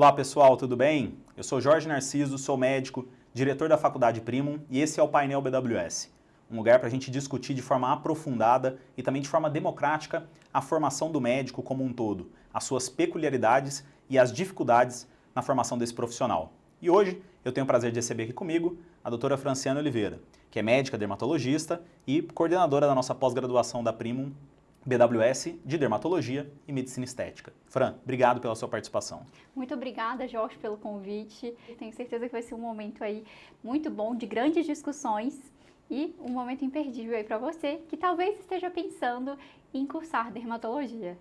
Olá pessoal, tudo bem? Eu sou Jorge Narciso, sou médico, diretor da Faculdade Primum e esse é o Painel BWS, um lugar para a gente discutir de forma aprofundada e também de forma democrática a formação do médico como um todo, as suas peculiaridades e as dificuldades na formação desse profissional. E hoje eu tenho o prazer de receber aqui comigo a doutora Franciane Oliveira, que é médica dermatologista e coordenadora da nossa pós-graduação da Primum BWS de Dermatologia e Medicina Estética. Fran, obrigado pela sua participação. Muito obrigada, Jorge, pelo convite. Tenho certeza que vai ser um momento aí muito bom, de grandes discussões e um momento imperdível aí para você, que talvez esteja pensando em cursar dermatologia.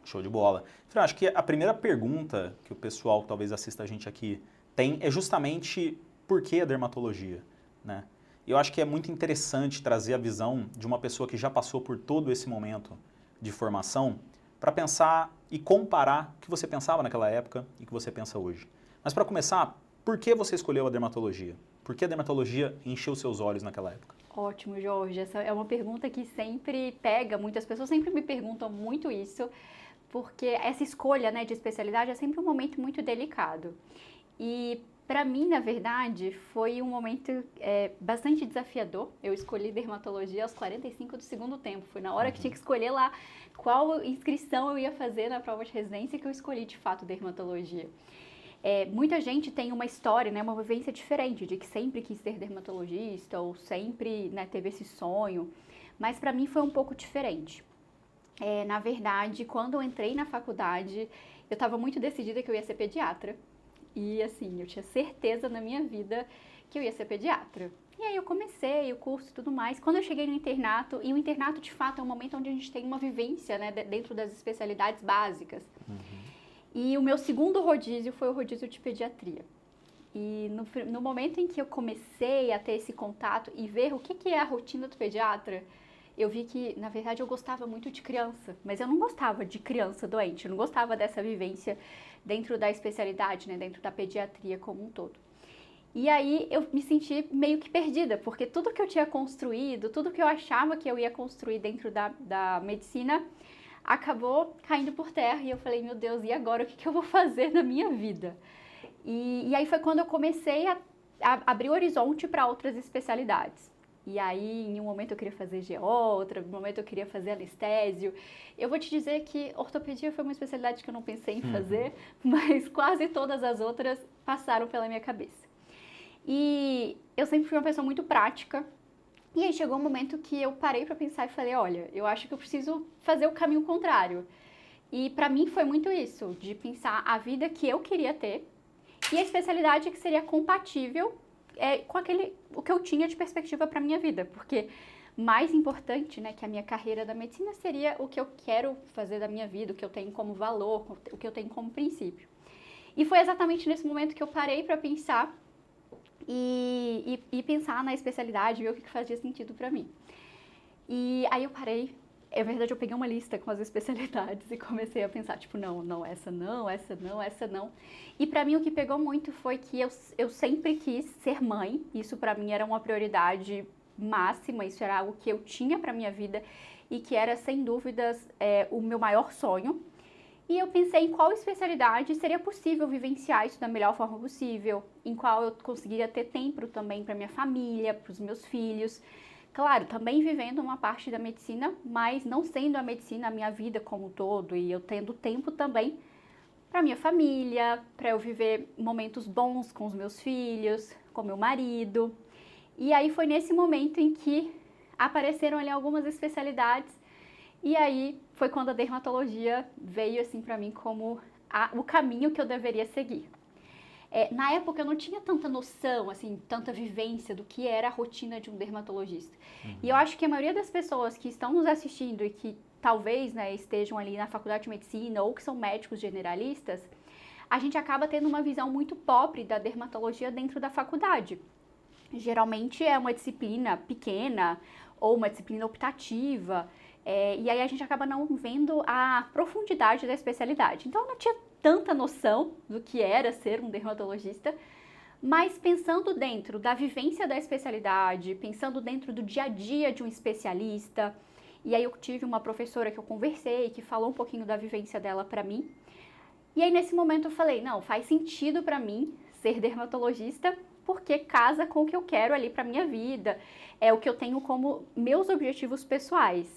Show de bola. Fran, acho que a primeira pergunta que o pessoal que talvez assista a gente aqui tem é justamente por que a dermatologia, né? Eu acho que é muito interessante trazer a visão de uma pessoa que já passou por todo esse momento de formação para pensar e comparar o que você pensava naquela época e o que você pensa hoje. Mas para começar, por que você escolheu a dermatologia? Por que a dermatologia encheu seus olhos naquela época? Ótimo, Jorge. Essa é uma pergunta que sempre pega, muitas pessoas sempre me perguntam muito isso, porque essa escolha, né, de especialidade é sempre um momento muito delicado. E para mim, na verdade, foi um momento bastante desafiador. Eu escolhi dermatologia aos 45 do segundo tempo. Foi na hora que tinha que escolher lá qual inscrição eu ia fazer na prova de residência que eu escolhi, de fato, dermatologia. Muita gente tem uma história, né, uma vivência diferente, de que sempre quis ser dermatologista ou sempre, né, teve esse sonho. Mas para mim foi um pouco diferente. Na verdade, quando eu entrei na faculdade, eu estava muito decidida que eu ia ser pediatra. E assim, eu tinha certeza na minha vida que eu ia ser pediatra. E aí eu comecei o curso e tudo mais. Quando eu cheguei no internato, e o internato de fato é um momento onde a gente tem uma vivência, né, dentro das especialidades básicas. E o meu segundo rodízio foi o rodízio de pediatria. E no momento em que eu comecei a ter esse contato e ver o que é a rotina do pediatra, eu vi que, na verdade, eu gostava muito de criança, mas eu não gostava de criança doente, eu não gostava dessa vivência dentro da especialidade, né, dentro da pediatria como um todo. E aí eu me senti meio que perdida, porque tudo que eu tinha construído, tudo que eu achava que eu ia construir dentro da medicina, acabou caindo por terra e eu falei, meu Deus, e agora o que eu vou fazer na minha vida? E aí foi quando eu comecei a abrir o horizonte para outras especialidades. E aí, em um momento eu queria fazer GO, outro momento eu queria fazer anestésio. Eu vou te dizer que ortopedia foi uma especialidade que eu não pensei em fazer, mas quase todas as outras passaram pela minha cabeça. E eu sempre fui uma pessoa muito prática. E aí chegou um momento que eu parei para pensar e falei, olha, eu acho que eu preciso fazer o caminho contrário. E para mim foi muito isso, de pensar a vida que eu queria ter e a especialidade que seria compatível com o que eu tinha de perspectiva para minha vida, porque mais importante, né, que a minha carreira da medicina seria o que eu quero fazer da minha vida, o que eu tenho como valor, o que eu tenho como princípio. E foi exatamente nesse momento que eu parei para pensar e pensar na especialidade, ver o que fazia sentido para mim. E aí eu parei. É verdade, eu peguei uma lista com as especialidades e comecei a pensar, tipo, não, essa não, essa não, essa não. E pra mim o que pegou muito foi que eu sempre quis ser mãe, isso pra mim era uma prioridade máxima, isso era algo que eu tinha pra minha vida e que era, sem dúvidas, o meu maior sonho. E eu pensei em qual especialidade seria possível vivenciar isso da melhor forma possível, em qual eu conseguiria ter tempo também pra minha família, pros meus filhos. Claro, também vivendo uma parte da medicina, mas não sendo a medicina a minha vida como um todo e eu tendo tempo também para minha família, para eu viver momentos bons com os meus filhos, com meu marido. E aí foi nesse momento em que apareceram ali algumas especialidades e aí foi quando a dermatologia veio assim para mim como o caminho que eu deveria seguir. Na época eu não tinha tanta noção, assim, tanta vivência do que era a rotina de um dermatologista. E eu acho que a maioria das pessoas que estão nos assistindo e que talvez, né, estejam ali na faculdade de medicina ou que são médicos generalistas, a gente acaba tendo uma visão muito pobre da dermatologia dentro da faculdade. Geralmente é uma disciplina pequena ou uma disciplina optativa, e aí a gente acaba não vendo a profundidade da especialidade. Então eu não tinha tanta noção do que era ser um dermatologista, mas pensando dentro da vivência da especialidade, pensando dentro do dia a dia de um especialista, e aí eu tive uma professora que eu conversei, que falou um pouquinho da vivência dela para mim, E aí nesse momento eu falei, não, faz sentido para mim ser dermatologista, porque casa com o que eu quero ali para minha vida, é o que eu tenho como meus objetivos pessoais.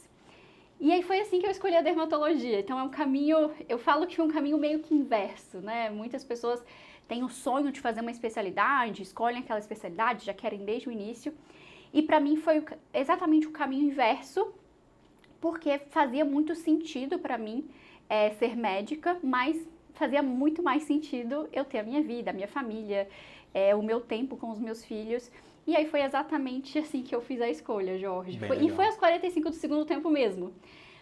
E aí foi assim que eu escolhi a dermatologia. Então é um caminho, eu falo que é um caminho meio que inverso, né? Muitas pessoas têm o sonho de fazer uma especialidade, escolhem aquela especialidade, já querem desde o início. E para mim foi exatamente o caminho inverso, porque fazia muito sentido para mim ser médica, mas fazia muito mais sentido eu ter a minha vida, a minha família, o meu tempo com os meus filhos. E aí foi exatamente assim que eu fiz a escolha, Jorge. E foi aos 45 do segundo tempo mesmo.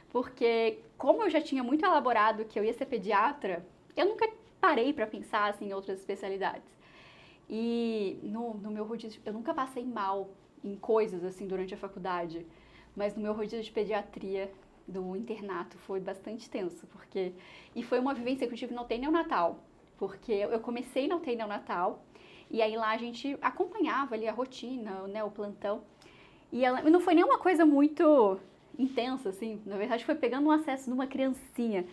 Porque como eu já tinha muito elaborado que eu ia ser pediatra, eu nunca parei para pensar assim, em outras especialidades. E no meu rodízio, eu nunca passei mal em coisas assim durante a faculdade, mas no meu rodízio de pediatria do internato foi bastante tenso, porque... E foi uma vivência que eu tive no UTI neonatal, porque eu comecei na UTI neonatal, e aí lá a gente acompanhava ali a rotina, né, o plantão, e não foi nem uma coisa muito intensa, assim, na verdade foi pegando um acesso de uma criancinha,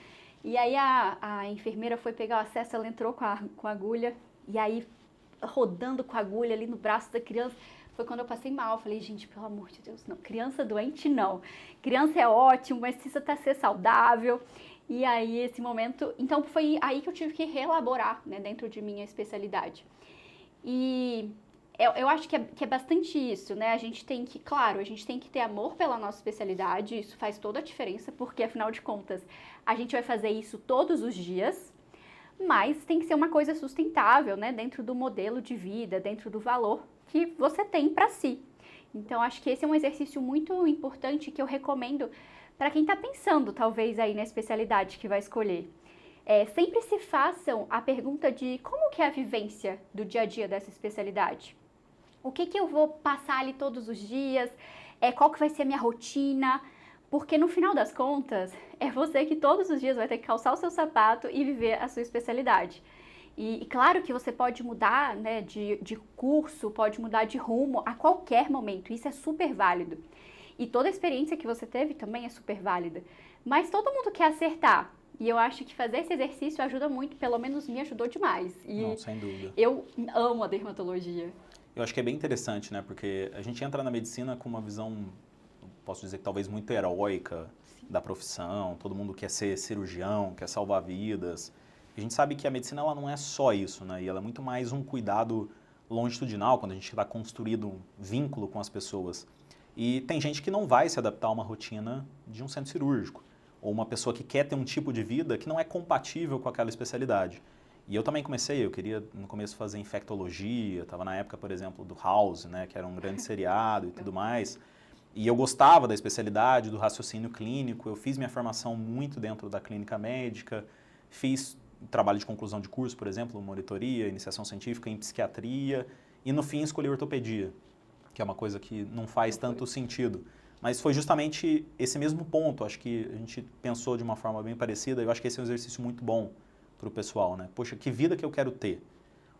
e aí a enfermeira foi pegar o acesso, ela entrou com a agulha, e aí rodando com a agulha ali no braço da criança, foi quando eu passei mal. Eu falei, gente, pelo amor de Deus, não, criança doente não. Criança é ótimo, mas precisa ser saudável. E aí, esse momento... Então, foi aí que eu tive que reelaborar, né, dentro de minha especialidade. E eu acho que é bastante isso, né? A gente tem que, claro, a gente tem que ter amor pela nossa especialidade. Isso faz toda a diferença, porque, afinal de contas, a gente vai fazer isso todos os dias. Mas tem que ser uma coisa sustentável, né? Dentro do modelo de vida, dentro do valor que você tem para si. Então, acho que esse é um exercício muito importante que eu recomendo para quem está pensando, talvez, aí na especialidade que vai escolher. Sempre se façam a pergunta de como que é a vivência do dia a dia dessa especialidade. O que eu vou passar ali todos os dias? Qual que vai ser a minha rotina? Porque no final das contas, é você que todos os dias vai ter que calçar o seu sapato e viver a sua especialidade. E claro que você pode mudar, né, de curso, pode mudar de rumo a qualquer momento, isso é super válido. E toda a experiência que você teve também é super válida. Mas todo mundo quer acertar. E eu acho que fazer esse exercício ajuda muito, pelo menos me ajudou demais. E não, sem dúvida. Eu amo a dermatologia. Eu acho que é bem interessante, né? Porque a gente entra na medicina com uma visão, posso dizer que talvez muito heróica da profissão. Todo mundo quer ser cirurgião, quer salvar vidas. A gente sabe que a medicina ela não é só isso, né? E ela é muito mais um cuidado longitudinal, quando a gente está construindo um vínculo com as pessoas. E tem gente que não vai se adaptar a uma rotina de um centro cirúrgico. Ou uma pessoa que quer ter um tipo de vida que não é compatível com aquela especialidade. E eu também eu queria no começo fazer infectologia, estava na época, por exemplo, do House, né, que era um grande seriado e tudo mais. E eu gostava da especialidade, do raciocínio clínico, eu fiz minha formação muito dentro da clínica médica, fiz trabalho de conclusão de curso, por exemplo, monitoria, iniciação científica em psiquiatria, e no fim escolhi ortopedia, que é uma coisa que não faz tanto sentido. Mas foi justamente esse mesmo ponto, acho que a gente pensou de uma forma bem parecida, eu acho que esse é um exercício muito bom para o pessoal, né? Poxa, que vida que eu quero ter?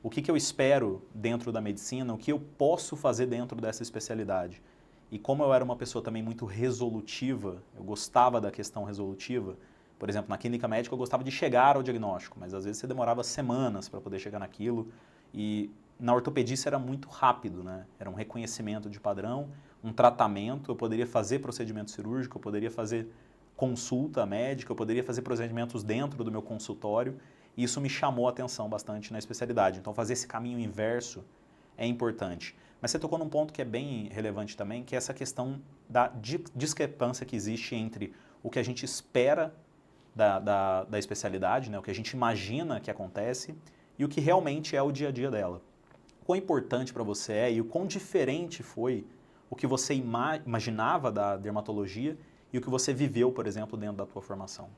O que eu espero dentro da medicina? O que eu posso fazer dentro dessa especialidade? E como eu era uma pessoa também muito resolutiva, eu gostava da questão resolutiva, por exemplo, na clínica médica eu gostava de chegar ao diagnóstico, mas às vezes você demorava semanas para poder chegar naquilo, e na ortopedia isso era muito rápido, né? Era um reconhecimento de padrão, um tratamento, eu poderia fazer procedimento cirúrgico, eu poderia fazer consulta médica, eu poderia fazer procedimentos dentro do meu consultório, e isso me chamou a atenção bastante na especialidade. Então fazer esse caminho inverso é importante. Mas você tocou num ponto que é bem relevante também, que é essa questão da discrepância que existe entre o que a gente espera da especialidade, né, o que a gente imagina que acontece, e o que realmente é o dia a dia dela. Quão importante para você é e o quão diferente foi o que você imaginava da dermatologia e o que você viveu, por exemplo, dentro da tua formação?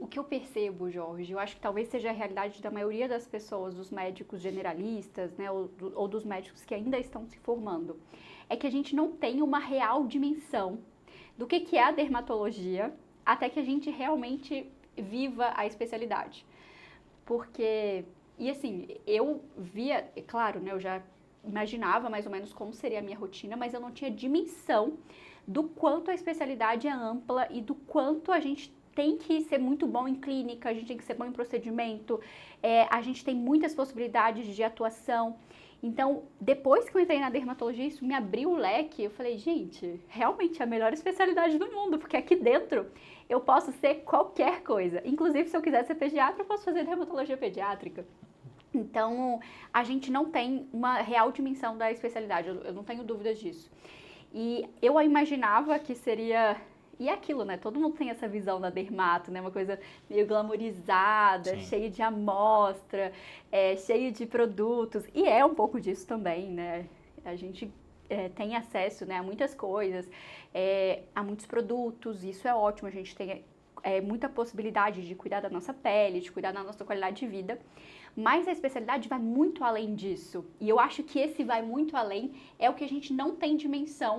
O que eu percebo, Jorge, eu acho que talvez seja a realidade da maioria das pessoas, dos médicos generalistas, né, ou dos médicos que ainda estão se formando, é que a gente não tem uma real dimensão do que é a dermatologia até que a gente realmente viva a especialidade. Porque, e assim, eu via, é claro, né, eu já imaginava mais ou menos como seria a minha rotina, mas eu não tinha dimensão do quanto a especialidade é ampla e do quanto a gente tem que ser muito bom em clínica, a gente tem que ser bom em procedimento, a gente tem muitas possibilidades de atuação. Então, depois que eu entrei na dermatologia, isso me abriu o leque. Eu falei, gente, realmente é a melhor especialidade do mundo, porque aqui dentro eu posso ser qualquer coisa. Inclusive, se eu quiser ser pediatra, eu posso fazer dermatologia pediátrica. Então, a gente não tem uma real dimensão da especialidade, eu não tenho dúvidas disso. E eu imaginava que seria... E é aquilo, né? Todo mundo tem essa visão da dermato, né? Uma coisa meio glamourizada, Sim. cheia de amostra, cheia de produtos. E é um pouco disso também, né? A gente tem acesso, né, a muitas coisas, a muitos produtos, isso é ótimo. A gente tem muita possibilidade de cuidar da nossa pele, de cuidar da nossa qualidade de vida. Mas a especialidade vai muito além disso. E eu acho que esse vai muito além é o que a gente não tem dimensão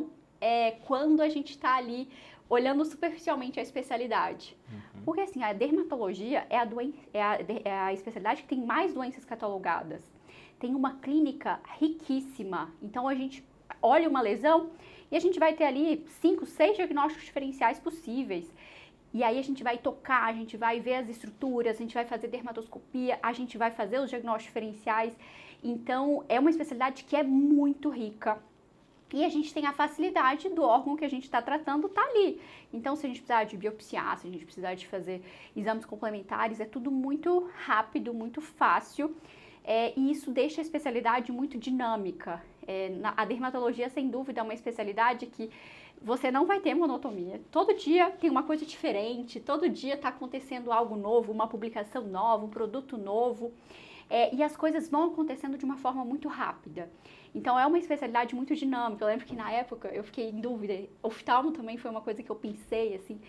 quando a gente está ali olhando superficialmente a especialidade. Uhum. Porque assim, a dermatologia é a especialidade que tem mais doenças catalogadas. Tem uma clínica riquíssima. Então a gente olha uma lesão e a gente vai ter ali 5, 6 diagnósticos diferenciais possíveis. E aí a gente vai tocar, a gente vai ver as estruturas, a gente vai fazer dermatoscopia, a gente vai fazer os diagnósticos diferenciais. Então é uma especialidade que é muito rica. E a gente tem a facilidade do órgão que a gente está tratando tá ali. Então, se a gente precisar de biopsiar, se a gente precisar de fazer exames complementares, é tudo muito rápido, muito fácil. E isso deixa a especialidade muito dinâmica. A dermatologia, sem dúvida, é uma especialidade que você não vai ter monotonia. Todo dia tem uma coisa diferente, todo dia está acontecendo algo novo, uma publicação nova, um produto novo. E as coisas vão acontecendo de uma forma muito rápida. Então, é uma especialidade muito dinâmica. Eu lembro que na época eu fiquei em dúvida. Oftalmo também foi uma coisa que eu pensei, assim.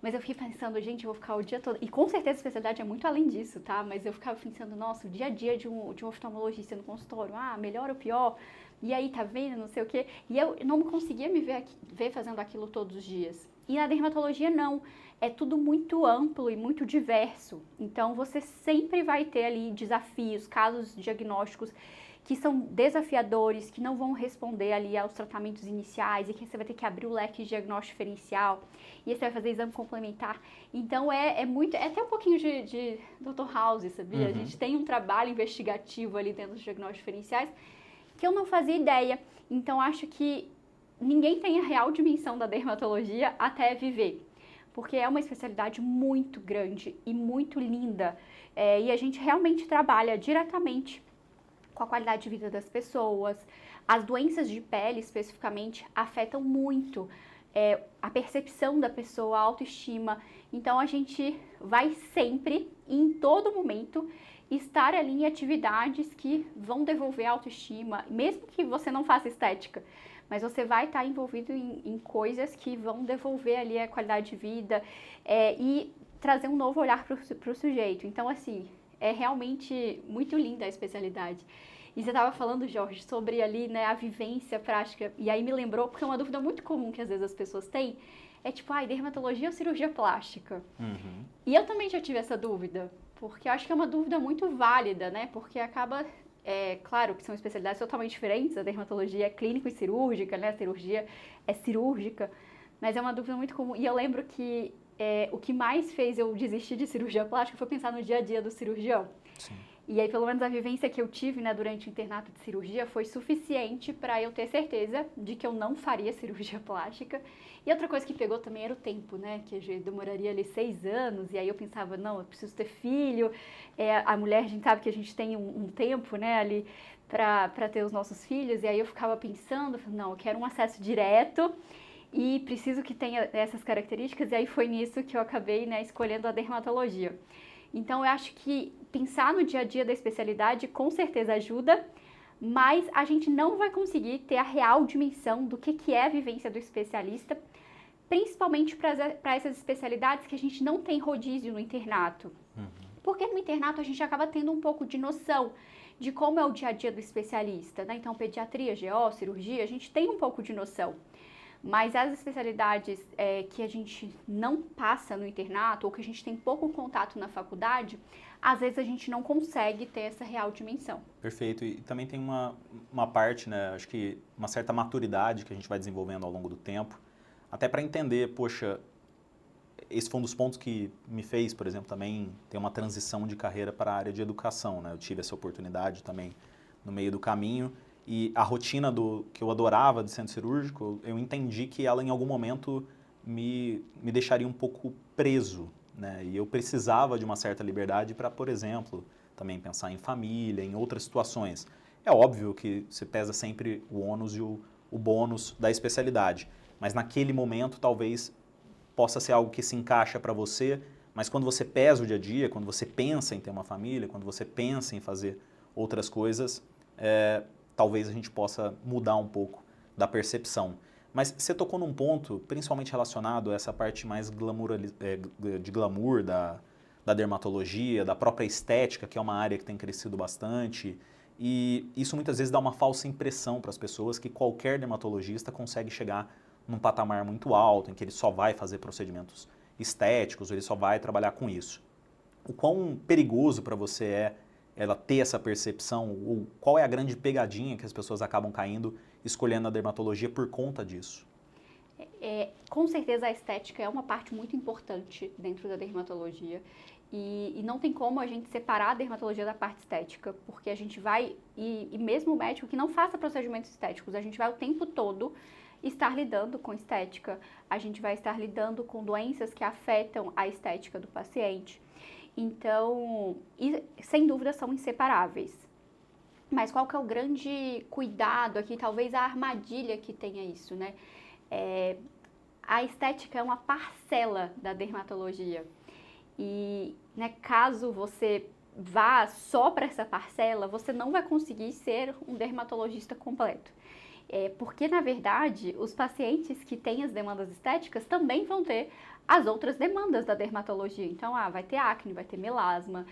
Mas eu fiquei pensando, gente, eu vou ficar o dia todo... E com certeza a especialidade é muito além disso, tá? Mas eu ficava pensando, nossa, o dia a dia de um oftalmologista no consultório, melhor ou pior? E aí, tá vendo, não sei o quê. E eu não conseguia me ver fazendo aquilo todos os dias. E na dermatologia, não. É tudo muito amplo e muito diverso. Então, você sempre vai ter ali desafios, casos diagnósticos que são desafiadores, que não vão responder ali aos tratamentos iniciais e que você vai ter que abrir o leque de diagnóstico diferencial e aí você vai fazer exame complementar. Então é até um pouquinho de Dr. House, sabia? A gente tem um trabalho investigativo ali dentro dos diagnósticos diferenciais que eu não fazia ideia. Então acho que ninguém tem a real dimensão da dermatologia até viver, porque é uma especialidade muito grande e muito linda, e a gente realmente trabalha diretamente com a qualidade de vida das pessoas. As doenças de pele, especificamente, afetam muito a percepção da pessoa, a autoestima. Então, a gente vai sempre, em todo momento, estar ali em atividades que vão devolver a autoestima, mesmo que você não faça estética. Mas você vai estar envolvido em coisas que vão devolver ali a qualidade de vida e trazer um novo olhar para o sujeito. Então, assim, é realmente muito linda a especialidade. E você estava falando, Jorge, sobre ali, né, a vivência prática. E aí me lembrou, porque é uma dúvida muito comum que às vezes as pessoas têm. É tipo, dermatologia ou cirurgia plástica? Uhum. E eu também já tive essa dúvida, porque eu acho que é uma dúvida muito válida, né? Porque acaba, claro que são especialidades totalmente diferentes. A dermatologia é clínico e cirúrgica, né? A cirurgia é cirúrgica. Mas é uma dúvida muito comum. E eu lembro que o que mais fez eu desistir de cirurgia plástica foi pensar no dia a dia do cirurgião. Sim. E aí, pelo menos a vivência que eu tive, né, durante o internato de cirurgia foi suficiente para eu ter certeza de que eu não faria cirurgia plástica. E outra coisa que pegou também era o tempo, né, que eu demoraria ali 6 anos, e aí eu pensava, não, eu preciso ter filho. A mulher, a gente sabe que a gente tem um tempo, né, ali para ter os nossos filhos, e aí eu ficava pensando, não, eu quero um acesso direto e preciso que tenha essas características, e aí foi nisso que eu acabei, né, escolhendo a dermatologia. Então, eu acho que pensar no dia a dia da especialidade com certeza ajuda, mas a gente não vai conseguir ter a real dimensão do que é a vivência do especialista, principalmente para essas especialidades que a gente não tem rodízio no internato. Porque no internato a gente acaba tendo um pouco de noção de como é o dia a dia do especialista, né? Então, pediatria, GO, cirurgia, a gente tem um pouco de noção. Mas as especialidades que a gente não passa no internato ou que a gente tem pouco contato na faculdade, às vezes a gente não consegue ter essa real dimensão. Perfeito. E também tem uma parte, né, acho que uma certa maturidade que a gente vai desenvolvendo ao longo do tempo, até para entender, poxa, esse foi um dos pontos que me fez, por exemplo, também ter uma transição de carreira para a área de educação, né? Eu tive essa oportunidade também no meio do caminho e a rotina que eu adorava de centro cirúrgico, eu entendi que ela em algum momento me deixaria um pouco preso, né? E eu precisava de uma certa liberdade para, por exemplo, também pensar em família, em outras situações. É óbvio que você pesa sempre o ônus e o bônus da especialidade, mas naquele momento talvez possa ser algo que se encaixa para você, mas quando você pesa o dia a dia, quando você pensa em ter uma família, quando você pensa em fazer outras coisas, talvez a gente possa mudar um pouco da percepção. Mas você tocou num ponto, principalmente relacionado a essa parte mais de glamour da dermatologia, da própria estética, que é uma área que tem crescido bastante. E isso muitas vezes dá uma falsa impressão para as pessoas que qualquer dermatologista consegue chegar num patamar muito alto, em que ele só vai fazer procedimentos estéticos, ou ele só vai trabalhar com isso. O quão perigoso para você é ela ter essa percepção, ou qual é a grande pegadinha que as pessoas acabam caindo escolhendo a dermatologia por conta disso? Com certeza a estética é uma parte muito importante dentro da dermatologia e não tem como a gente separar a dermatologia da parte estética, porque a gente vai, e mesmo o médico que não faça procedimentos estéticos, a gente vai o tempo todo estar lidando com estética, a gente vai estar lidando com doenças que afetam a estética do paciente. Então, sem dúvida são inseparáveis. Mas qual que é o grande cuidado aqui, talvez a armadilha que tenha isso, né? A estética é uma parcela da dermatologia. E, né, caso você vá só para essa parcela, você não vai conseguir ser um dermatologista completo. Porque, na verdade, os pacientes que têm as demandas estéticas também vão ter as outras demandas da dermatologia. Então, vai ter acne, vai ter melasma,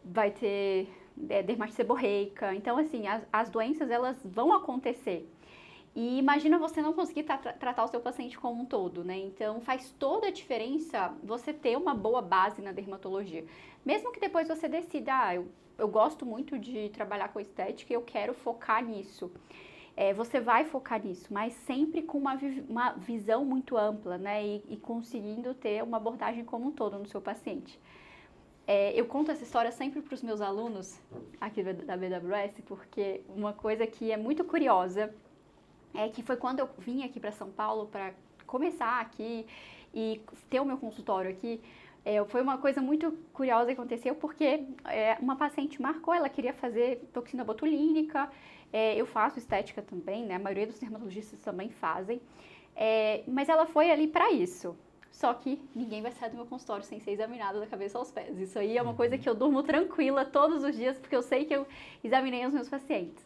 vai ter dermatite seborreica. Então, assim, as doenças, elas vão acontecer. E imagina você não conseguir tratar o seu paciente como um todo, né? Então, faz toda a diferença você ter uma boa base na dermatologia. Mesmo que depois você decida, eu gosto muito de trabalhar com estética e eu quero focar nisso. Você vai focar nisso, mas sempre com uma visão muito ampla, né? E conseguindo ter uma abordagem como um todo no seu paciente. Eu conto essa história sempre para os meus alunos aqui da BWS, porque uma coisa que é muito curiosa é que foi quando eu vim aqui para São Paulo para começar aqui e ter o meu consultório aqui. Foi uma coisa muito curiosa que aconteceu porque uma paciente marcou, ela queria fazer toxina botulínica, eu faço estética também, né? A maioria dos dermatologistas também fazem, mas ela foi ali para isso. Só que ninguém vai sair do meu consultório sem ser examinado da cabeça aos pés. Isso aí é uma coisa que eu durmo tranquila todos os dias, porque eu sei que eu examinei os meus pacientes.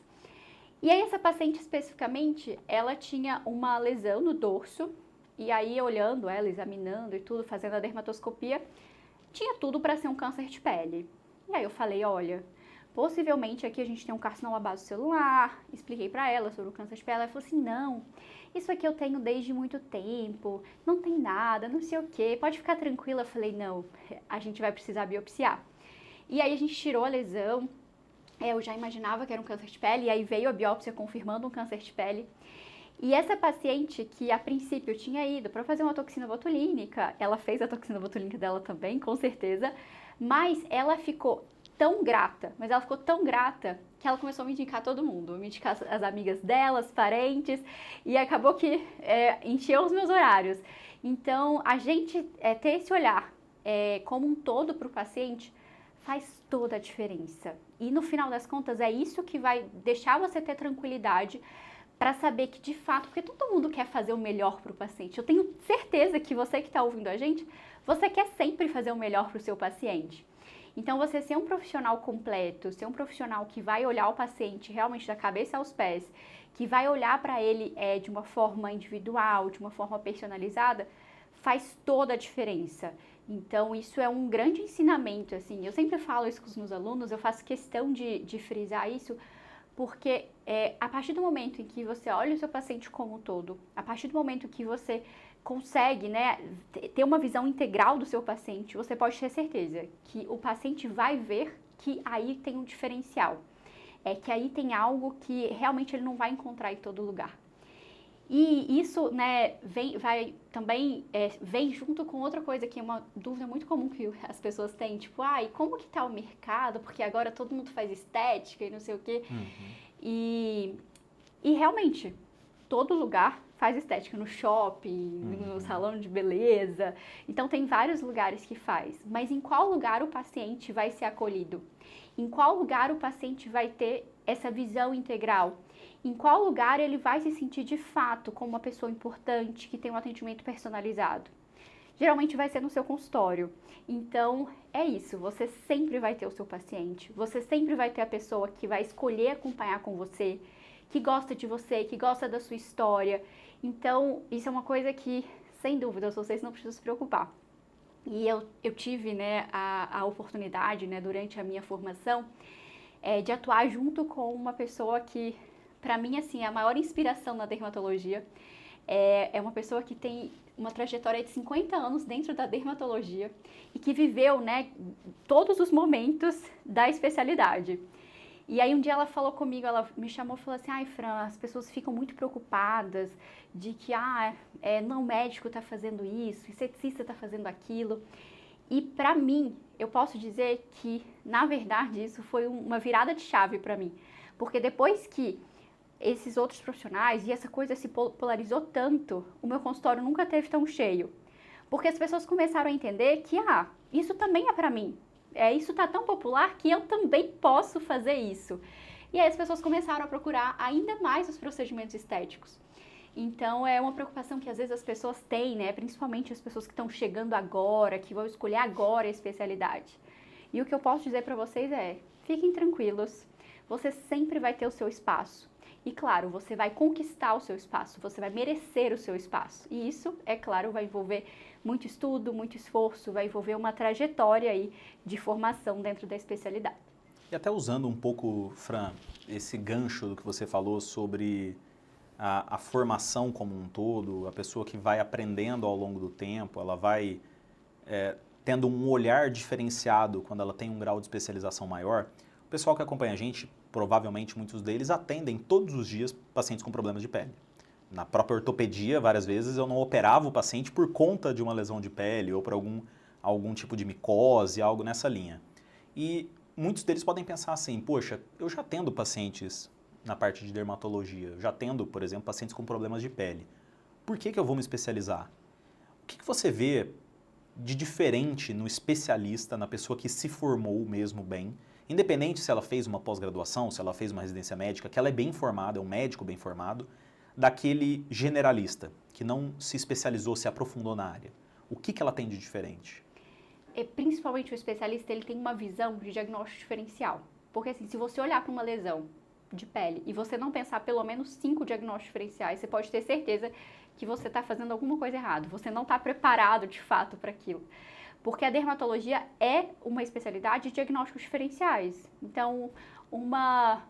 E aí essa paciente especificamente, ela tinha uma lesão no dorso, e aí olhando ela, examinando e tudo, fazendo a dermatoscopia, tinha tudo para ser um câncer de pele. E aí eu falei, olha, possivelmente aqui a gente tem um carcinoma basocelular, expliquei para ela sobre o câncer de pele, ela falou assim, não, isso aqui eu tenho desde muito tempo, não tem nada, não sei o que, pode ficar tranquila. Eu falei, não, a gente vai precisar biopsiar. E aí a gente tirou a lesão, eu já imaginava que era um câncer de pele, e aí veio a biópsia confirmando um câncer de pele. E essa paciente que a princípio tinha ido para fazer uma toxina botulínica, ela fez a toxina botulínica dela também, com certeza, mas ela ficou tão grata, que ela começou a me indicar todo mundo, me indicar as amigas dela, os parentes, e acabou que encheu os meus horários. Então, a gente ter esse olhar como um todo para o paciente faz toda a diferença. E no final das contas, é isso que vai deixar você ter tranquilidade para saber que, de fato, porque todo mundo quer fazer o melhor para o paciente. Eu tenho certeza que você que está ouvindo a gente, você quer sempre fazer o melhor para o seu paciente. Então, você ser um profissional completo, ser um profissional que vai olhar o paciente realmente da cabeça aos pés, que vai olhar para ele de uma forma individual, de uma forma personalizada, faz toda a diferença. Então, isso é um grande ensinamento, assim. Eu sempre falo isso com os meus alunos, eu faço questão de frisar isso, porque a partir do momento em que você olha o seu paciente como um todo, a partir do momento que você consegue, né, ter uma visão integral do seu paciente, você pode ter certeza que o paciente vai ver que aí tem um diferencial, que aí tem algo que realmente ele não vai encontrar em todo lugar. E isso, né, vem junto com outra coisa que é uma dúvida muito comum que as pessoas têm, tipo, e como que tá o mercado? Porque agora todo mundo faz estética e não sei o quê. E realmente, todo lugar faz estética, no shopping, no salão de beleza. Então, tem vários lugares que faz. Mas em qual lugar o paciente vai ser acolhido? Em qual lugar o paciente vai ter essa visão integral? Em qual lugar ele vai se sentir de fato como uma pessoa importante, que tem um atendimento personalizado? Geralmente vai ser no seu consultório. Então, é isso, você sempre vai ter o seu paciente, você sempre vai ter a pessoa que vai escolher acompanhar com você, que gosta de você, que gosta da sua história. Então, isso é uma coisa que, sem dúvida, vocês não precisam se preocupar. E eu tive, né, a oportunidade, né, durante a minha formação, de atuar junto com uma pessoa que, para mim, assim, é a maior inspiração na dermatologia. É uma pessoa que tem uma trajetória de 50 anos dentro da dermatologia e que viveu, né, todos os momentos da especialidade. E aí um dia ela falou comigo, ela me chamou e falou assim, ai Fran, as pessoas ficam muito preocupadas de que, não, o médico tá fazendo isso, o esteticista tá fazendo aquilo. E pra mim, eu posso dizer que, na verdade, isso foi uma virada de chave pra mim. Porque depois que esses outros profissionais e essa coisa se polarizou tanto, o meu consultório nunca teve tão cheio. Porque as pessoas começaram a entender que, isso também é pra mim. Isso tá tão popular que eu também posso fazer isso. E aí as pessoas começaram a procurar ainda mais os procedimentos estéticos. Então é uma preocupação que às vezes as pessoas têm, né? Principalmente as pessoas que estão chegando agora, que vão escolher agora a especialidade. E o que eu posso dizer para vocês fiquem tranquilos, você sempre vai ter o seu espaço. E claro, você vai conquistar o seu espaço, você vai merecer o seu espaço. E isso, é claro, vai envolver muito estudo, muito esforço, vai envolver uma trajetória aí de formação dentro da especialidade. E até usando um pouco, Fran, esse gancho do que você falou sobre a formação como um todo, a pessoa que vai aprendendo ao longo do tempo, ela vai tendo um olhar diferenciado quando ela tem um grau de especialização maior. O pessoal que acompanha a gente, provavelmente muitos deles atendem todos os dias pacientes com problemas de pele. Na própria ortopedia, várias vezes, eu não operava o paciente por conta de uma lesão de pele ou por algum tipo de micose, algo nessa linha. E muitos deles podem pensar assim, poxa, eu já atendo pacientes na parte de dermatologia, eu já atendo, por exemplo, pacientes com problemas de pele. Por que eu vou me especializar? O que você vê de diferente no especialista, na pessoa que se formou mesmo bem, independente se ela fez uma pós-graduação, se ela fez uma residência médica, que ela é bem formada, é um médico bem formado, daquele generalista, que não se especializou, se aprofundou na área? O que ela tem de diferente? Principalmente o especialista, ele tem uma visão de diagnóstico diferencial. Porque assim, se você olhar para uma lesão de pele e você não pensar pelo menos 5 diagnósticos diferenciais, você pode ter certeza que você está fazendo alguma coisa errada, você não está preparado de fato para aquilo. Porque a dermatologia é uma especialidade de diagnósticos diferenciais. Então, uma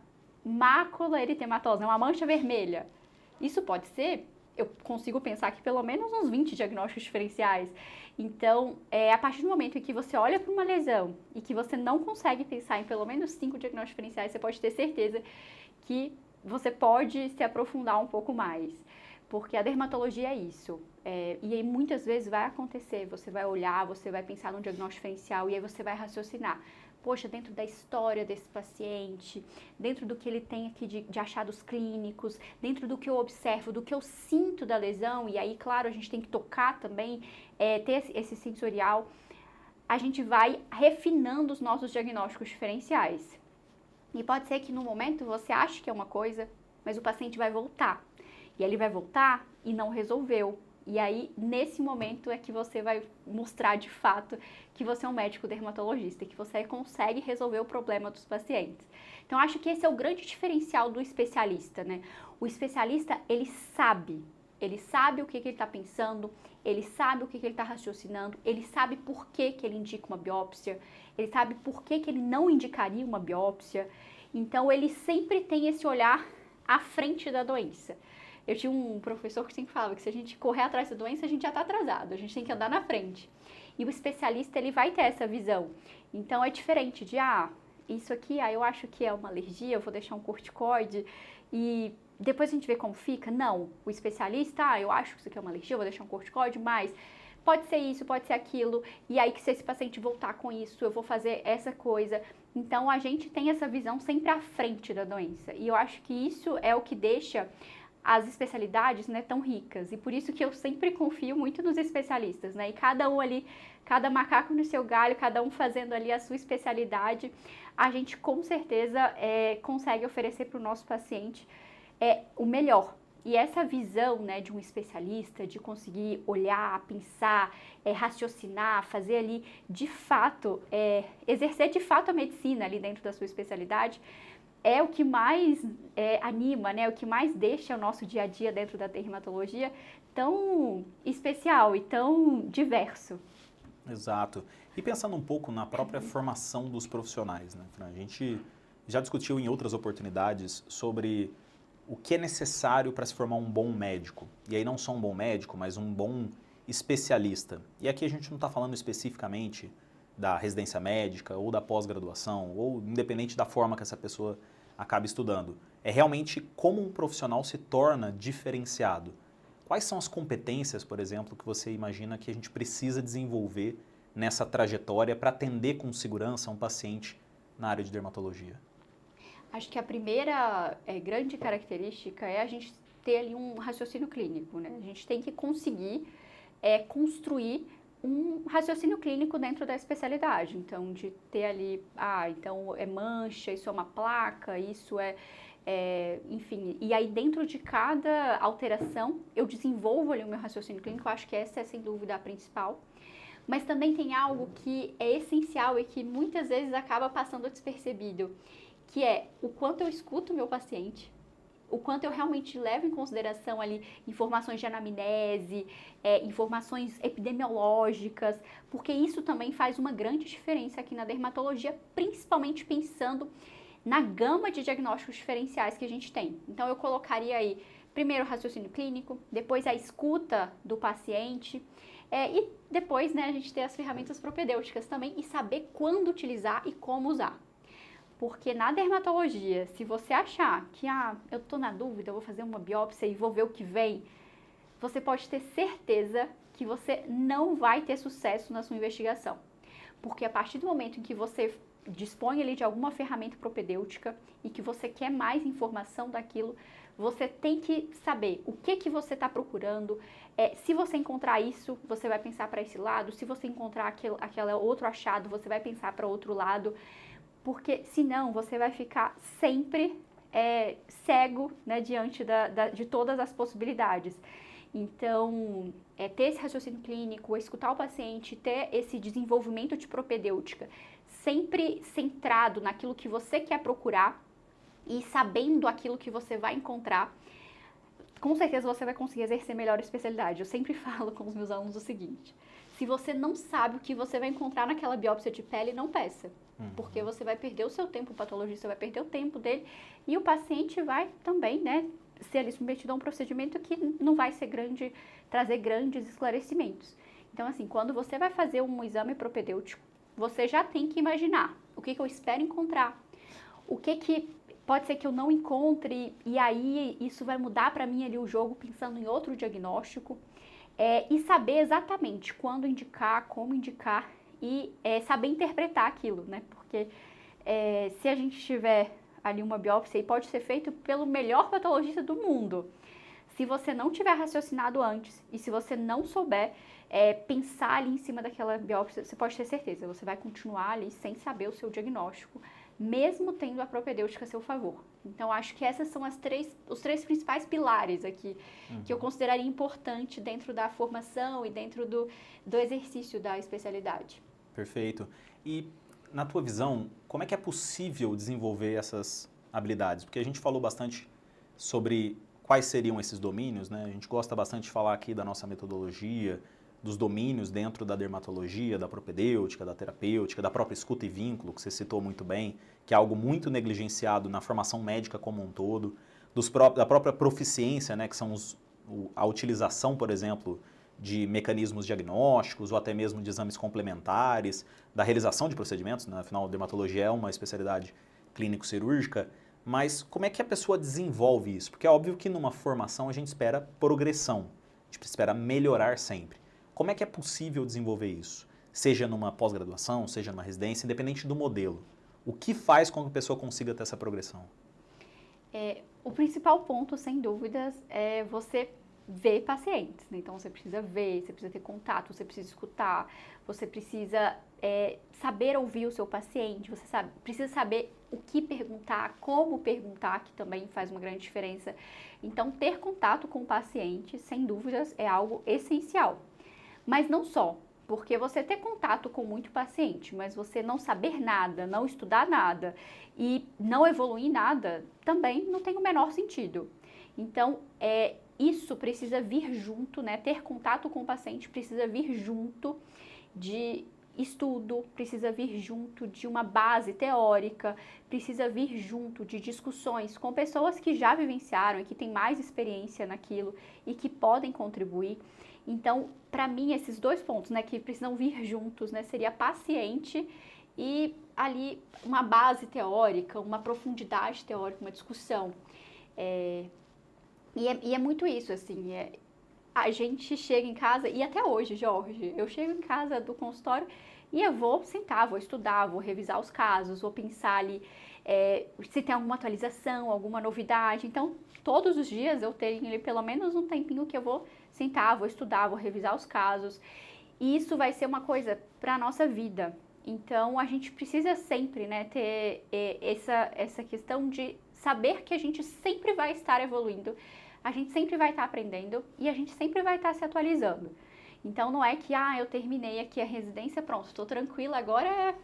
mácula eritematosa, uma mancha vermelha, isso pode ser, eu consigo pensar que pelo menos uns 20 diagnósticos diferenciais. Então, a partir do momento em que você olha para uma lesão e que você não consegue pensar em pelo menos 5 diagnósticos diferenciais, você pode ter certeza que você pode se aprofundar um pouco mais. Porque a dermatologia é isso. E aí muitas vezes vai acontecer, você vai olhar, você vai pensar num diagnóstico diferencial e aí você vai raciocinar. Poxa, dentro da história desse paciente, dentro do que ele tem aqui de achados clínicos, dentro do que eu observo, do que eu sinto da lesão, e aí, claro, a gente tem que tocar também, ter esse sensorial, a gente vai refinando os nossos diagnósticos diferenciais. E pode ser que no momento você ache que é uma coisa, mas o paciente vai voltar. E ele vai voltar e não resolveu. E aí, nesse momento, é que você vai mostrar de fato que você é um médico dermatologista e que você consegue resolver o problema dos pacientes. Então, acho que esse é o grande diferencial do especialista, né? O especialista, ele sabe o que ele está pensando, ele sabe o que ele está raciocinando, ele sabe por que ele indica uma biópsia, ele sabe por que ele não indicaria uma biópsia. Então, ele sempre tem esse olhar à frente da doença. Eu tinha um professor que sempre falava que se a gente correr atrás da doença, a gente já está atrasado, a gente tem que andar na frente. E o especialista, ele vai ter essa visão. Então, é diferente de, isso aqui, eu acho que é uma alergia, eu vou deixar um corticoide. E depois a gente vê como fica. Não, o especialista, eu acho que isso aqui é uma alergia, eu vou deixar um corticóide, mas pode ser isso, pode ser aquilo, e aí que se esse paciente voltar com isso, eu vou fazer essa coisa. Então, a gente tem essa visão sempre à frente da doença, e eu acho que isso é o que deixa as especialidades, né, tão ricas, e por isso que eu sempre confio muito nos especialistas, né, e cada um ali, cada macaco no seu galho, cada um fazendo ali a sua especialidade, a gente com certeza consegue oferecer para o nosso paciente o melhor. E essa visão, né, de um especialista, de conseguir olhar, pensar, raciocinar, fazer ali de fato, exercer de fato a medicina ali dentro da sua especialidade, é o que mais anima, né, o que mais deixa o nosso dia a dia dentro da dermatologia tão especial e tão diverso. Exato. E pensando um pouco na própria formação dos profissionais, né, Fran? A gente já discutiu em outras oportunidades sobre o que é necessário para se formar um bom médico. E aí não só um bom médico, mas um bom especialista. E aqui a gente não está falando especificamente da residência médica ou da pós-graduação, ou independente da forma que essa pessoa acaba estudando. É realmente como um profissional se torna diferenciado. Quais são as competências, por exemplo, que você imagina que a gente precisa desenvolver nessa trajetória para atender com segurança um paciente na área de dermatologia? Acho que a primeira grande característica é a gente ter ali um raciocínio clínico, né? A gente tem que conseguir construir um raciocínio clínico dentro da especialidade. Então, de ter ali, então é mancha, isso é uma placa, isso enfim. E aí, dentro de cada alteração, eu desenvolvo ali o meu raciocínio clínico. Eu acho que essa é, sem dúvida, a principal. Mas também tem algo que é essencial e que muitas vezes acaba passando despercebido, que é o quanto eu escuto o meu paciente, o quanto eu realmente levo em consideração ali informações de anamnese, informações epidemiológicas, porque isso também faz uma grande diferença aqui na dermatologia, principalmente pensando na gama de diagnósticos diferenciais que a gente tem. Então, eu colocaria aí, primeiro o raciocínio clínico, depois a escuta do paciente, e depois, né, a gente ter as ferramentas propedêuticas também e saber quando utilizar e como usar. Porque na dermatologia, se você achar que, eu tô na dúvida, eu vou fazer uma biópsia e vou ver o que vem, você pode ter certeza que você não vai ter sucesso na sua investigação. Porque a partir do momento em que você dispõe ali de alguma ferramenta propedêutica e que você quer mais informação daquilo, você tem que saber o que você está procurando. Se você encontrar isso, você vai pensar para esse lado. Se você encontrar aquele outro achado, você vai pensar para outro lado. Porque senão você vai ficar sempre cego, né, diante de todas as possibilidades. Então, ter esse raciocínio clínico, escutar o paciente, ter esse desenvolvimento de propedêutica sempre centrado naquilo que você quer procurar e sabendo aquilo que você vai encontrar, com certeza você vai conseguir exercer melhor a especialidade. Eu sempre falo com os meus alunos o seguinte: se você não sabe o que você vai encontrar naquela biópsia de pele, não peça. Porque você vai perder o seu tempo, o patologista vai perder o tempo dele e o paciente vai também, né, ser ali submetido a um procedimento que não vai trazer grandes esclarecimentos. Então, assim, quando você vai fazer um exame propedêutico, você já tem que imaginar o que eu espero encontrar, o que pode ser que eu não encontre e aí isso vai mudar para mim ali o jogo pensando em outro diagnóstico, e saber exatamente quando indicar, como indicar e saber interpretar aquilo, né? Porque se a gente tiver ali uma biópsia e pode ser feito pelo melhor patologista do mundo, se você não tiver raciocinado antes e se você não souber pensar ali em cima daquela biópsia, você pode ter certeza, você vai continuar ali sem saber o seu diagnóstico, mesmo tendo a propedêutica a seu favor. Então, acho que essas são os três principais pilares aqui, que eu consideraria importante dentro da formação e dentro do exercício da especialidade. Perfeito. E, na tua visão, como é que é possível desenvolver essas habilidades? Porque a gente falou bastante sobre quais seriam esses domínios, né? A gente gosta bastante de falar aqui da nossa metodologia, dos domínios dentro da dermatologia, da propedêutica, da terapêutica, da própria escuta e vínculo, que você citou muito bem, que é algo muito negligenciado na formação médica como um todo, da própria proficiência, né, que são a utilização, por exemplo, de mecanismos diagnósticos ou até mesmo de exames complementares, da realização de procedimentos, né? Afinal, a dermatologia é uma especialidade clínico-cirúrgica, Mas como é que a pessoa desenvolve isso? Porque é óbvio que numa formação a gente espera progressão, a gente espera melhorar sempre. Como é que é possível desenvolver isso? Seja numa pós-graduação, seja numa residência, independente do modelo. O que faz com que a pessoa consiga ter essa progressão? O principal ponto, sem dúvidas, é você ver pacientes, né? Então, você precisa ver, você precisa ter contato, você precisa escutar, você precisa saber ouvir o seu paciente, precisa saber o que perguntar, como perguntar, que também faz uma grande diferença. Então, ter contato com o paciente, sem dúvidas, é algo essencial. Mas não só, porque você ter contato com muito paciente, mas você não saber nada, não estudar nada e não evoluir nada, também não tem o menor sentido. Então, isso precisa vir junto, né? Ter contato com o paciente precisa vir junto de estudo, precisa vir junto de uma base teórica, precisa vir junto de discussões com pessoas que já vivenciaram e que têm mais experiência naquilo e que podem contribuir. Então, para mim, esses dois pontos, né, que precisam vir juntos, né, seria paciente e ali uma base teórica, uma profundidade teórica, uma discussão. E é muito isso, assim, a gente chega em casa, e até hoje, Jorge, eu chego em casa do consultório e eu vou sentar, vou estudar, vou revisar os casos, vou pensar ali se tem alguma atualização, alguma novidade. Então, todos os dias eu tenho ali pelo menos um tempinho que eu vou sentar, vou estudar, vou revisar os casos. E isso vai ser uma coisa para a nossa vida. Então, a gente precisa sempre, né, ter essa questão de saber que a gente sempre vai estar evoluindo, a gente sempre vai estar aprendendo e a gente sempre vai estar se atualizando. Então, não é que, eu terminei aqui a residência, pronto, estou tranquila, agora é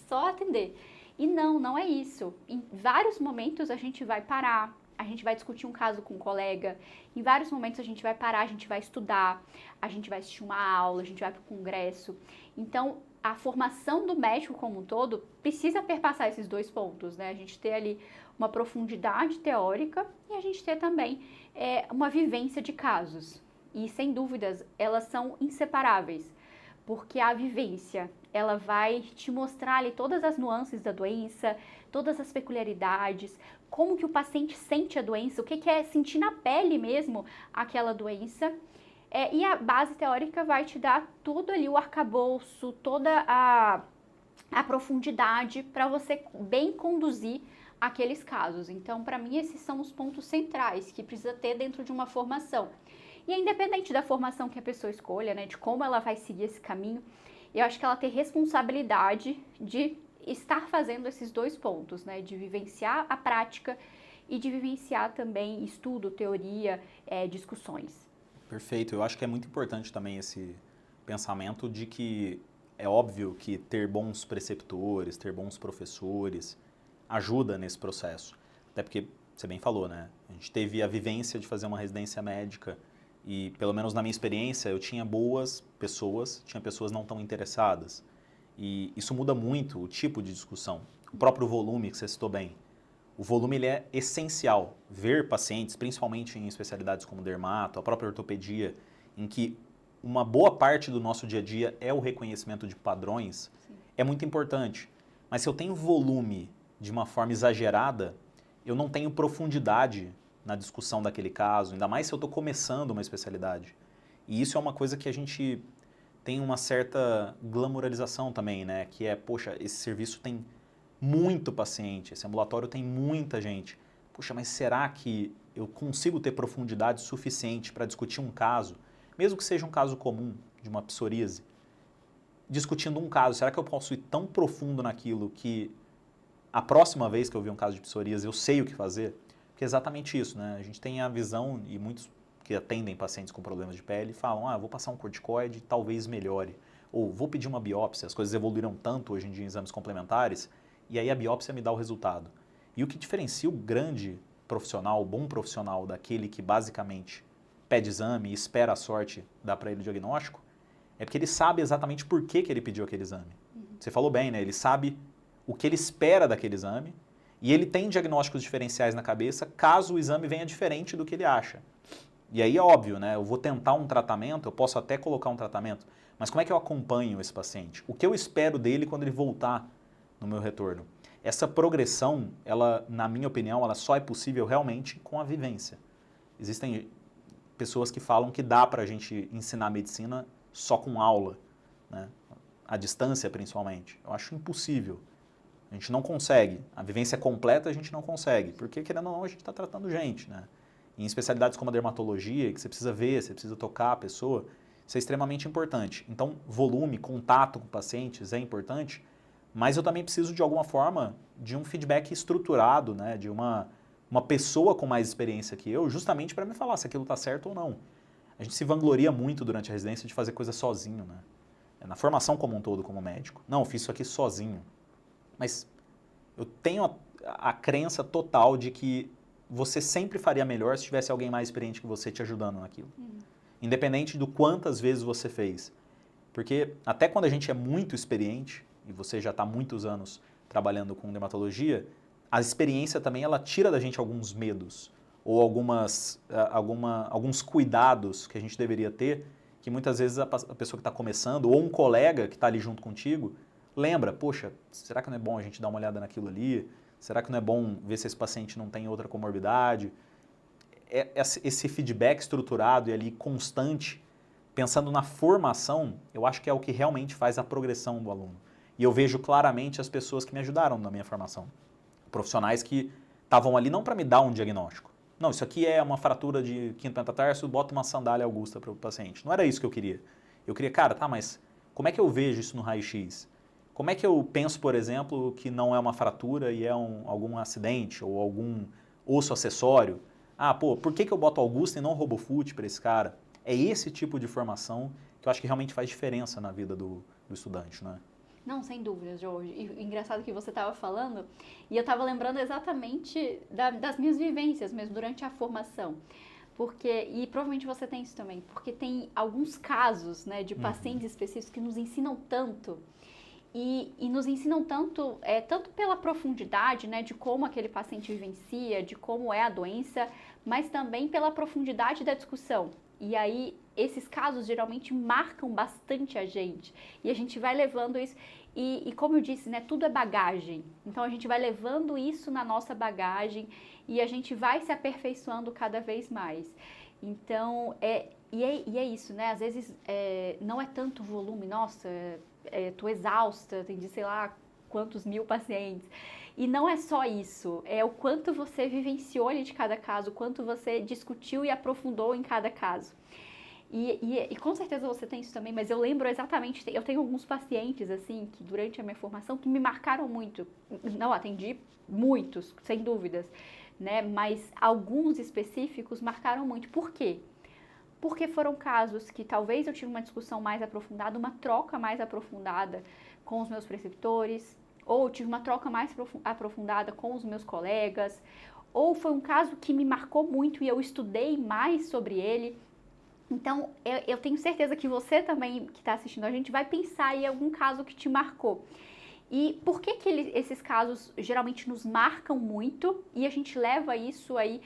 só atender. E não é isso. Em vários momentos a gente vai parar, a gente vai discutir um caso com um colega, em vários momentos a gente vai parar, a gente vai estudar, a gente vai assistir uma aula, a gente vai para o congresso. Então, a formação do médico como um todo precisa perpassar esses dois pontos, né? A gente ter ali uma profundidade teórica e a gente ter também uma vivência de casos. E, sem dúvidas, elas são inseparáveis, porque a vivência, ela vai te mostrar ali todas as nuances da doença, todas as peculiaridades, como que o paciente sente a doença, o que é sentir na pele mesmo aquela doença. E a base teórica vai te dar tudo ali, o arcabouço, toda a profundidade para você bem conduzir aqueles casos. Então, para mim, esses são os pontos centrais que precisa ter dentro de uma formação. E é independente da formação que a pessoa escolha, né, de como ela vai seguir esse caminho, eu acho que ela tem responsabilidade de estar fazendo esses dois pontos, né, de vivenciar a prática e de vivenciar também estudo, teoria, discussões. Perfeito. Eu acho que é muito importante também esse pensamento de que é óbvio que ter bons preceptores, ter bons professores ajuda nesse processo. Até porque, você bem falou, né? A gente teve a vivência de fazer uma residência médica e, pelo menos na minha experiência, eu tinha boas pessoas, tinha pessoas não tão interessadas. E isso muda muito o tipo de discussão. O próprio volume que você citou bem. O volume ele é essencial. Ver pacientes, principalmente em especialidades como dermato, a própria ortopedia, em que uma boa parte do nosso dia a dia é o reconhecimento de padrões, sim, é muito importante. Mas se eu tenho volume de uma forma exagerada, eu não tenho profundidade na discussão daquele caso, ainda mais se eu estou começando uma especialidade. E isso é uma coisa que a gente tem uma certa glamoralização também, né? Que é, poxa, esse serviço tem muito paciente, esse ambulatório tem muita gente. Poxa, mas será que eu consigo ter profundidade suficiente para discutir um caso, mesmo que seja um caso comum, de uma psoríase? Discutindo um caso, será que eu posso ir tão profundo naquilo que a próxima vez que eu ver um caso de psoríase eu sei o que fazer? Porque é exatamente isso, né? A gente tem a visão, e muitos que atendem pacientes com problemas de pele falam, eu vou passar um corticoide e talvez melhore. Ou vou pedir uma biópsia, as coisas evoluíram tanto hoje em dia em exames complementares, e aí a biópsia me dá o resultado. E o que diferencia o grande profissional, o bom profissional, daquele que basicamente pede exame e espera a sorte dar para ele o diagnóstico, é porque ele sabe exatamente por que ele pediu aquele exame. Você falou bem, né? Ele sabe o que ele espera daquele exame e ele tem diagnósticos diferenciais na cabeça caso o exame venha diferente do que ele acha. E aí é óbvio, né? Eu vou tentar um tratamento, eu posso até colocar um tratamento, mas como é que eu acompanho esse paciente? O que eu espero dele quando ele voltar no meu retorno? essa progressão, ela, na minha opinião, ela só é possível realmente com a vivência. Existem pessoas que falam que dá para a gente ensinar medicina só com aula, né? À distância principalmente. Eu acho impossível. A gente não consegue. A vivência completa a gente não consegue, porque querendo ou não a gente está tratando gente, né? Em especialidades como a dermatologia, que você precisa ver, você precisa tocar a pessoa, isso é extremamente importante. Então, volume, contato com pacientes é importante, mas eu também preciso de alguma forma de um feedback estruturado, né? De uma pessoa com mais experiência que eu, justamente para me falar se aquilo está certo ou não. A gente se vangloria muito durante a residência de fazer coisa sozinho, né? Na formação como um todo, como médico. Não, eu fiz isso aqui sozinho. Mas eu tenho a crença total de que você sempre faria melhor se tivesse alguém mais experiente que você te ajudando naquilo. Independente do quantas vezes você fez. Porque até quando a gente é muito experiente, e você já está há muitos anos trabalhando com dermatologia, a experiência também ela tira da gente alguns medos ou alguns cuidados que a gente deveria ter, que muitas vezes a pessoa que está começando ou um colega que está ali junto contigo lembra, poxa, será que não é bom a gente dar uma olhada naquilo ali? Será que não é bom ver se esse paciente não tem outra comorbidade? Esse feedback estruturado e ali constante, pensando na formação, eu acho que é o que realmente faz a progressão do aluno. E eu vejo claramente as pessoas que me ajudaram na minha formação. Profissionais que estavam ali não para me dar um diagnóstico. Não, isso aqui é uma fratura de quinto metatarso, bota uma sandália augusta para o paciente. Não era isso que eu queria. Eu queria, cara, tá, mas como é que eu vejo isso no raio-x? Como é que eu penso, por exemplo, que não é uma fratura e é algum acidente ou algum osso acessório? Ah, pô, por que eu boto augusta e não robofoot para esse cara? É esse tipo de formação que eu acho que realmente faz diferença na vida do estudante, né? Não, sem dúvidas, Jorge. E engraçado que você estava falando, e eu estava lembrando exatamente das minhas vivências mesmo durante a formação. Porque, e provavelmente você tem isso também, porque tem alguns casos, né, de pacientes específicos que nos ensinam tanto. E nos ensinam tanto, tanto pela profundidade, né, de como aquele paciente vivencia, de como é a doença, mas também pela profundidade da discussão. E aí, esses casos geralmente marcam bastante a gente. E a gente vai levando isso. E como eu disse, né, tudo é bagagem. Então, a gente vai levando isso na nossa bagagem e a gente vai se aperfeiçoando cada vez mais. Então, e é isso, né? Às vezes, não é tanto volume. Nossa, tô exausta, atendi sei lá quantos mil pacientes. E não é só isso, é o quanto você vivenciou ali de cada caso, o quanto você discutiu e aprofundou em cada caso. E com certeza você tem isso também, mas eu lembro exatamente, eu tenho alguns pacientes, assim, que durante a minha formação, que me marcaram muito. Não, atendi muitos, sem dúvidas, né? Mas alguns específicos marcaram muito. Por quê? Porque foram casos que talvez eu tive uma discussão mais aprofundada, uma troca mais aprofundada com os meus preceptores, ou tive uma troca mais aprofundada com os meus colegas, ou foi um caso que me marcou muito e eu estudei mais sobre ele. Então, eu tenho certeza que você também, que está assistindo a gente, vai pensar em algum caso que te marcou. E por que esses casos geralmente nos marcam muito e a gente leva isso aí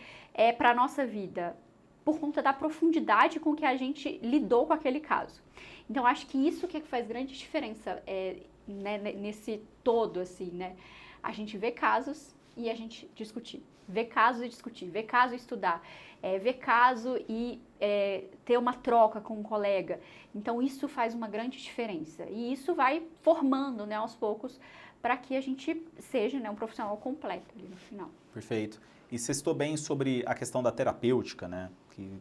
para a nossa vida? Por conta da profundidade com que a gente lidou com aquele caso. Então, acho que isso que faz grande diferença né, nesse todo, assim, né? A gente vê casos e a gente discutir. Ver casos e discutir, ver caso e estudar, ver caso e ter uma troca com um colega. Então, isso faz uma grande diferença. E isso vai formando, né, aos poucos, para que a gente seja, né, um profissional completo ali no final. Perfeito. E você citou bem sobre a questão da terapêutica, né? Que,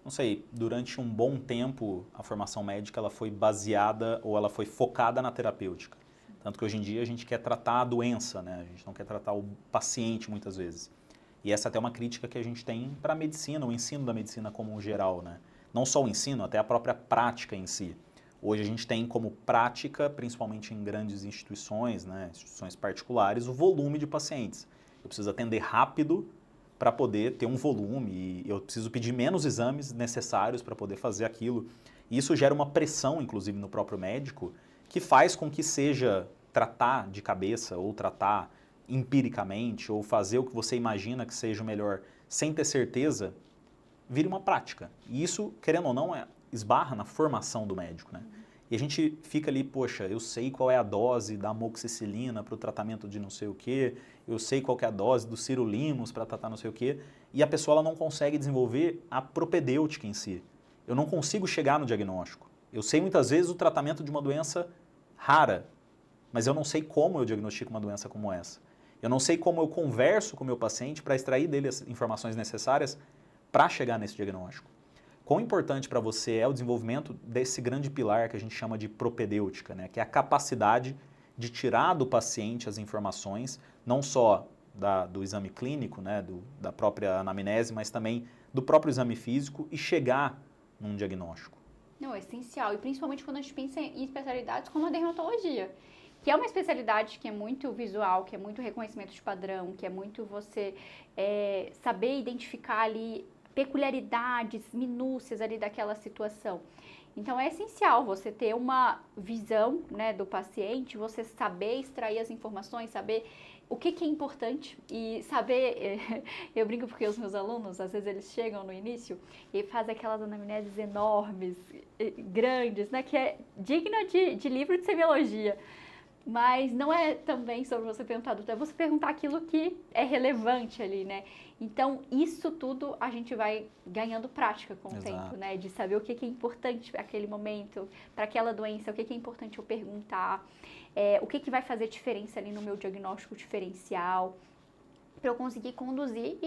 não sei, durante um bom tempo a formação médica ela foi baseada ou ela foi focada na terapêutica. Tanto que hoje em dia a gente quer tratar a doença, né? A gente não quer tratar o paciente muitas vezes. E essa é até uma crítica que a gente tem para a medicina, o ensino da medicina como um geral, né? Não só o ensino, até a própria prática em si. Hoje a gente tem como prática, principalmente em grandes instituições, né, instituições particulares, o volume de pacientes. Eu preciso atender rápido para poder ter um volume e eu preciso pedir menos exames necessários para poder fazer aquilo. E isso gera uma pressão, inclusive, no próprio médico, que faz com que seja tratar de cabeça ou tratar empiricamente ou fazer o que você imagina que seja o melhor sem ter certeza, vire uma prática. E isso, querendo ou não, esbarra na formação do médico, né? E a gente fica ali, poxa, eu sei qual é a dose da amoxicilina para o tratamento de não sei o quê, eu sei qual que é a dose do sirolimus para tratar não sei o quê, e a pessoa ela não consegue desenvolver a propedêutica em si. Eu não consigo chegar no diagnóstico. Eu sei muitas vezes o tratamento de uma doença rara, mas eu não sei como eu diagnostico uma doença como essa. Eu não sei como eu converso com o meu paciente para extrair dele as informações necessárias para chegar nesse diagnóstico. Quão importante para você é o desenvolvimento desse grande pilar que a gente chama de propedêutica, né? Que é a capacidade de tirar do paciente as informações, não só do exame clínico, né? Da própria anamnese, mas também do próprio exame físico e chegar num diagnóstico. Não, é essencial. E principalmente quando a gente pensa em especialidades como a dermatologia, que é uma especialidade que é muito visual, que é muito reconhecimento de padrão, que é muito você saber identificar ali peculiaridades, minúcias ali daquela situação. Então é essencial você ter uma visão, né, do paciente, você saber extrair as informações, saber o que é importante e saber, eu brinco porque os meus alunos, às vezes eles chegam no início e fazem aquelas anamneses enormes, grandes, né, que é digna de livro de semiologia. Mas não é também sobre você perguntar, é você perguntar aquilo que é relevante ali, né? Então, isso tudo a gente vai ganhando prática com o tempo, né? De saber o que é importante para aquele momento, para aquela doença, o que é importante eu perguntar, o que vai fazer diferença ali no meu diagnóstico diferencial, para eu conseguir conduzir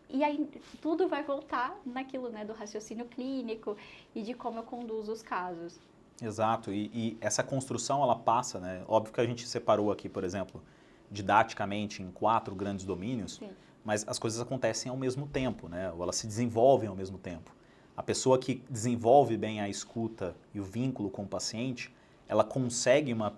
e aí tudo vai voltar naquilo, né? Do raciocínio clínico e de como eu conduzo os casos. Exato, e essa construção ela passa, né? Óbvio que a gente separou aqui, por exemplo, didaticamente em 4 grandes domínios, Sim. mas as coisas acontecem ao mesmo tempo, né? Ou elas se desenvolvem ao mesmo tempo. A pessoa que desenvolve bem a escuta e o vínculo com o paciente, ela consegue uma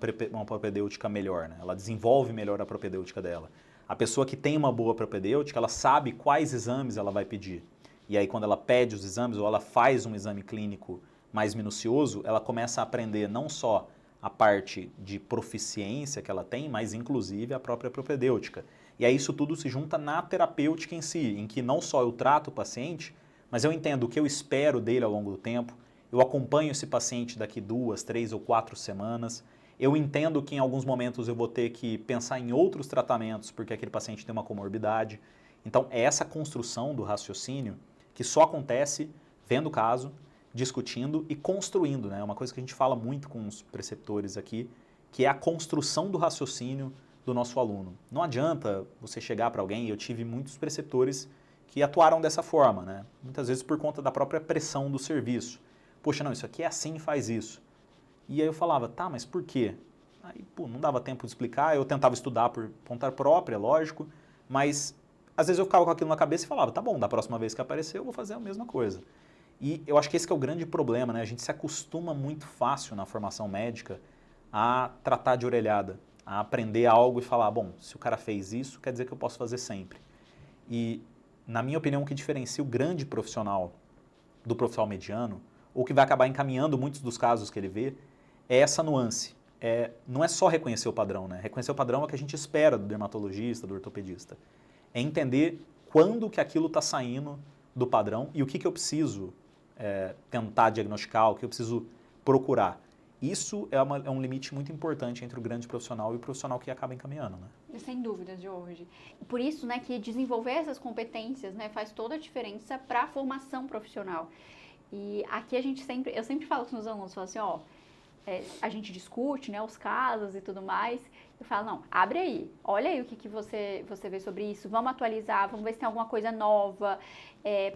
propedêutica melhor, né? Ela desenvolve melhor a propedêutica dela. A pessoa que tem uma boa propedêutica, ela sabe quais exames ela vai pedir. E aí quando ela pede os exames ou ela faz um exame clínico mais minucioso, ela começa a aprender não só a parte de proficiência que ela tem, mas inclusive a própria propedêutica. E aí isso tudo se junta na terapêutica em si, em que não só eu trato o paciente, mas eu entendo o que eu espero dele ao longo do tempo, eu acompanho esse paciente daqui 2, 3 ou 4 semanas, eu entendo que em alguns momentos eu vou ter que pensar em outros tratamentos porque aquele paciente tem uma comorbidade. Então é essa construção do raciocínio que só acontece vendo o caso, discutindo e construindo, né? Uma coisa que a gente fala muito com os preceptores aqui, que é a construção do raciocínio do nosso aluno. Não adianta você chegar para alguém, e eu tive muitos preceptores que atuaram dessa forma, né? Muitas vezes por conta da própria pressão do serviço. Poxa, não, isso aqui é assim e faz isso. E aí eu falava, tá, mas por quê? Aí, pô, não dava tempo de explicar, eu tentava estudar por conta própria, lógico, mas às vezes eu ficava com aquilo na cabeça e falava, tá bom, da próxima vez que aparecer eu vou fazer a mesma coisa. E eu acho que esse que é o grande problema, né? A gente se acostuma muito fácil na formação médica a tratar de orelhada, a aprender algo e falar, bom, se o cara fez isso, quer dizer que eu posso fazer sempre. E, na minha opinião, o que diferencia o grande profissional do profissional mediano, ou que vai acabar encaminhando muitos dos casos que ele vê, é essa nuance. Não é só reconhecer o padrão, né? Reconhecer o padrão é o que a gente espera do dermatologista, do ortopedista. É entender quando que aquilo está saindo do padrão e o que eu preciso tentar diagnosticar, o que eu preciso procurar. Isso é um limite muito importante entre o grande profissional e o profissional que acaba encaminhando, né? Sem dúvidas, Jorge. Por isso, né, que desenvolver essas competências, né, faz toda a diferença para a formação profissional. E aqui eu sempre falo com os meus alunos, falo assim, ó, a gente discute, né, os casos e tudo mais. Eu falo, não, abre aí, olha aí o que você vê sobre isso, vamos atualizar, vamos ver se tem alguma coisa nova,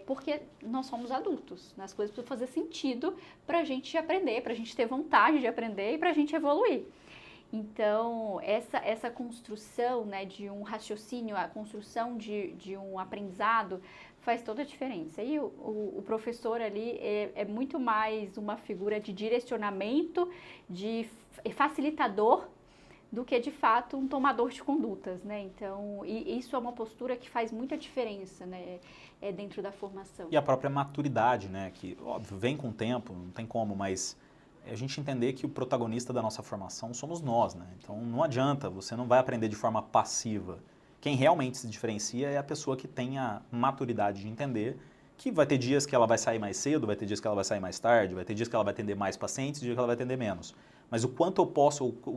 porque nós somos adultos, né, as coisas precisam fazer sentido para a gente aprender, para a gente ter vontade de aprender e para a gente evoluir. Então, essa construção, né, de um raciocínio, a construção de um aprendizado faz toda a diferença. E o professor ali é muito mais uma figura de direcionamento, de facilitador, do que de fato um tomador de condutas, né? Então, isso é uma postura que faz muita diferença, né, dentro da formação. E a própria maturidade, né, que óbvio vem com o tempo, não tem como, mas a gente entender que o protagonista da nossa formação somos nós, né? Então não adianta, você não vai aprender de forma passiva. Quem realmente se diferencia é a pessoa que tem a maturidade de entender que vai ter dias que ela vai sair mais cedo, vai ter dias que ela vai sair mais tarde, vai ter dias que ela vai atender mais pacientes, dias que ela vai atender menos. Mas o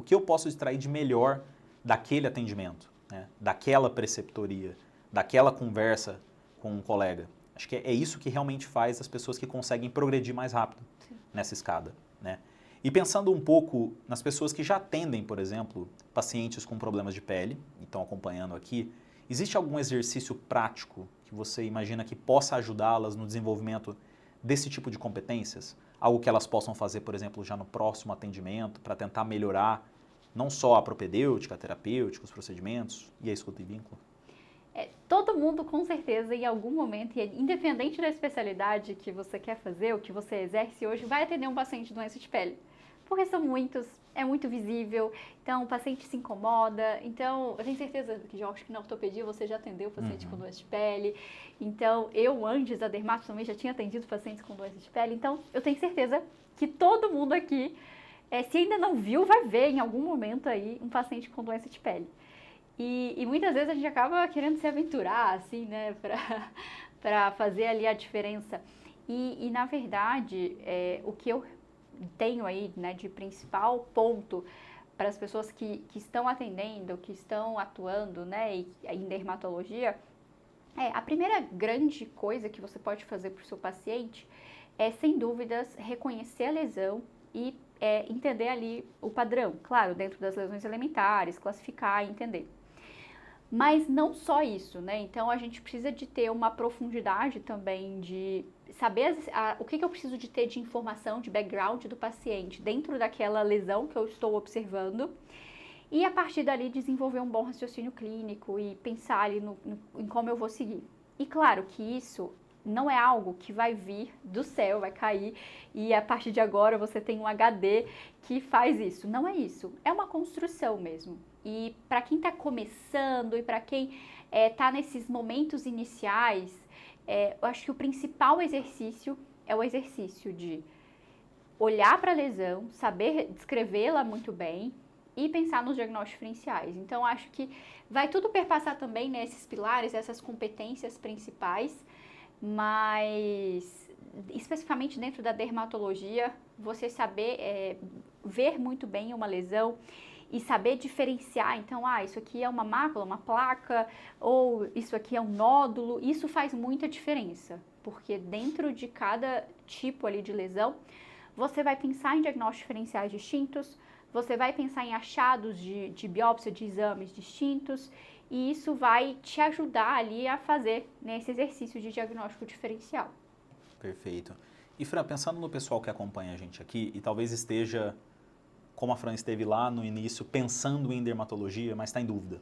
que eu posso extrair de melhor daquele atendimento, né? Daquela preceptoria, daquela conversa com um colega. Acho que é isso que realmente faz as pessoas que conseguem progredir mais rápido nessa escada, né? E pensando um pouco nas pessoas que já atendem, por exemplo, pacientes com problemas de pele, e estão acompanhando aqui, existe algum exercício prático que você imagina que possa ajudá-las no desenvolvimento desse tipo de competências? Algo que elas possam fazer, por exemplo, já no próximo atendimento, para tentar melhorar não só a propedêutica, a terapêutica, os procedimentos e a escuta e vínculo? Todo mundo, com certeza, em algum momento, independente da especialidade que você quer fazer, ou que você exerce hoje, vai atender um paciente de doença de pele. Porque são muitos, é muito visível, então o paciente se incomoda. Então, eu tenho certeza que, Jorge, que na ortopedia você já atendeu paciente com doença de pele. Então, eu, antes da dermato, também já tinha atendido pacientes com doença de pele. Então, eu tenho certeza que todo mundo aqui, se ainda não viu, vai ver em algum momento aí um paciente com doença de pele. E muitas vezes a gente acaba querendo se aventurar, assim, né, para fazer ali a diferença. E na verdade, o que eu tenho aí, né, de principal ponto para as pessoas que estão atendendo, que estão atuando, né, em dermatologia, a primeira grande coisa que você pode fazer para o seu paciente é, sem dúvidas, reconhecer a lesão e entender ali o padrão. Claro, dentro das lesões elementares, classificar e entender. Mas não só isso, né? Então a gente precisa de ter uma profundidade também de saber o que eu preciso de ter de informação, de background do paciente dentro daquela lesão que eu estou observando e a partir dali desenvolver um bom raciocínio clínico e pensar ali em como eu vou seguir. E claro que isso não é algo que vai vir do céu, vai cair e a partir de agora você tem um HD que faz isso. Não é isso, é uma construção mesmo. E para quem está começando e para quem está nesses momentos iniciais, eu acho que o principal exercício é o exercício de olhar para a lesão, saber descrevê-la muito bem e pensar nos diagnósticos diferenciais. Então, acho que vai tudo perpassar também nesses pilares, essas competências principais, mas especificamente dentro da dermatologia, você saber ver muito bem uma lesão e saber diferenciar, então, isso aqui é uma mácula, uma placa, ou isso aqui é um nódulo, isso faz muita diferença, porque dentro de cada tipo ali de lesão, você vai pensar em diagnósticos diferenciais distintos, você vai pensar em achados de biópsia, de exames distintos, e isso vai te ajudar ali a fazer esse exercício de diagnóstico diferencial. Perfeito. E Fran, pensando no pessoal que acompanha a gente aqui e talvez esteja, como a Fran esteve lá no início, pensando em dermatologia, mas está em dúvida.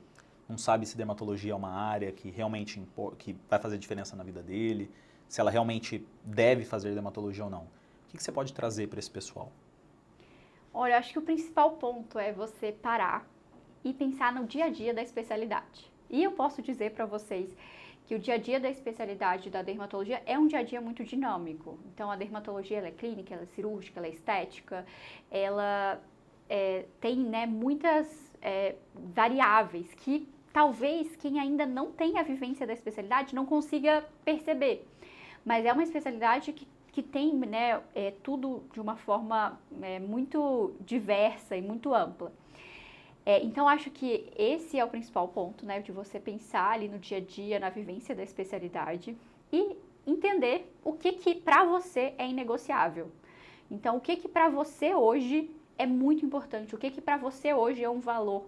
Não sabe se dermatologia é uma área que realmente que vai fazer diferença na vida dele, se ela realmente deve fazer dermatologia ou não. O que você pode trazer para esse pessoal? Olha, acho que o principal ponto é você parar e pensar no dia a dia da especialidade. E eu posso dizer para vocês que o dia a dia da especialidade da dermatologia é um dia a dia muito dinâmico. Então, a dermatologia ela é clínica, ela é cirúrgica, ela é estética, ela tem, né, muitas variáveis que talvez quem ainda não tem a vivência da especialidade não consiga perceber. Mas é uma especialidade que tem, né, tudo de uma forma muito diversa e muito ampla. Então, acho que esse é o principal ponto, né, de você pensar ali no dia a dia, na vivência da especialidade e entender o que para você é inegociável. Então, o que para você hoje é muito importante, o que para você hoje é um valor,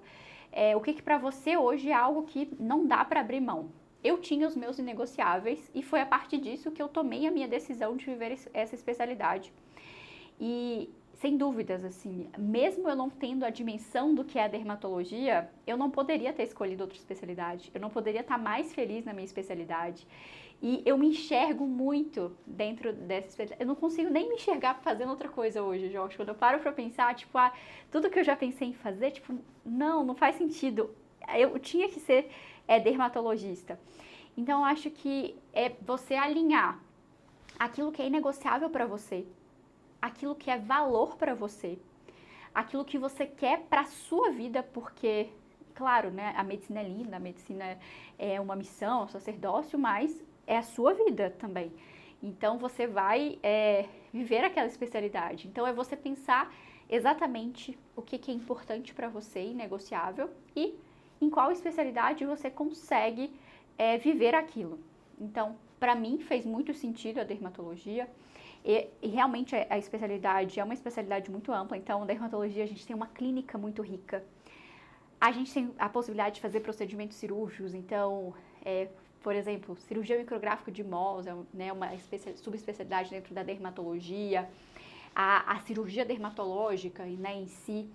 o que para você hoje é algo que não dá para abrir mão. Eu tinha os meus inegociáveis e foi a partir disso que eu tomei a minha decisão de viver essa especialidade. E, sem dúvidas, assim, mesmo eu não tendo a dimensão do que é a dermatologia, eu não poderia ter escolhido outra especialidade, eu não poderia estar mais feliz na minha especialidade. E eu me enxergo muito dentro dessa especialidade. Eu não consigo nem me enxergar fazendo outra coisa hoje, Jorge. Quando eu paro pra pensar, tipo, tudo que eu já pensei em fazer, tipo, não faz sentido. Eu tinha que ser dermatologista. Então, eu acho que é você alinhar aquilo que é inegociável para você, aquilo que é valor para você, aquilo que você quer para a sua vida, porque, claro, né, a medicina é linda, a medicina é uma missão, é um sacerdócio, mas é a sua vida também. Então, você vai viver aquela especialidade. Então, é você pensar exatamente o que é importante para você e negociável e em qual especialidade você consegue viver aquilo. Então, para mim, fez muito sentido a dermatologia. E realmente a especialidade é uma especialidade muito ampla. Então, a dermatologia, a gente tem uma clínica muito rica. A gente tem a possibilidade de fazer procedimentos cirúrgicos. Então, por exemplo, cirurgia micrográfica de Mohs, né, uma subespecialidade dentro da dermatologia. A cirurgia dermatológica, né, em si.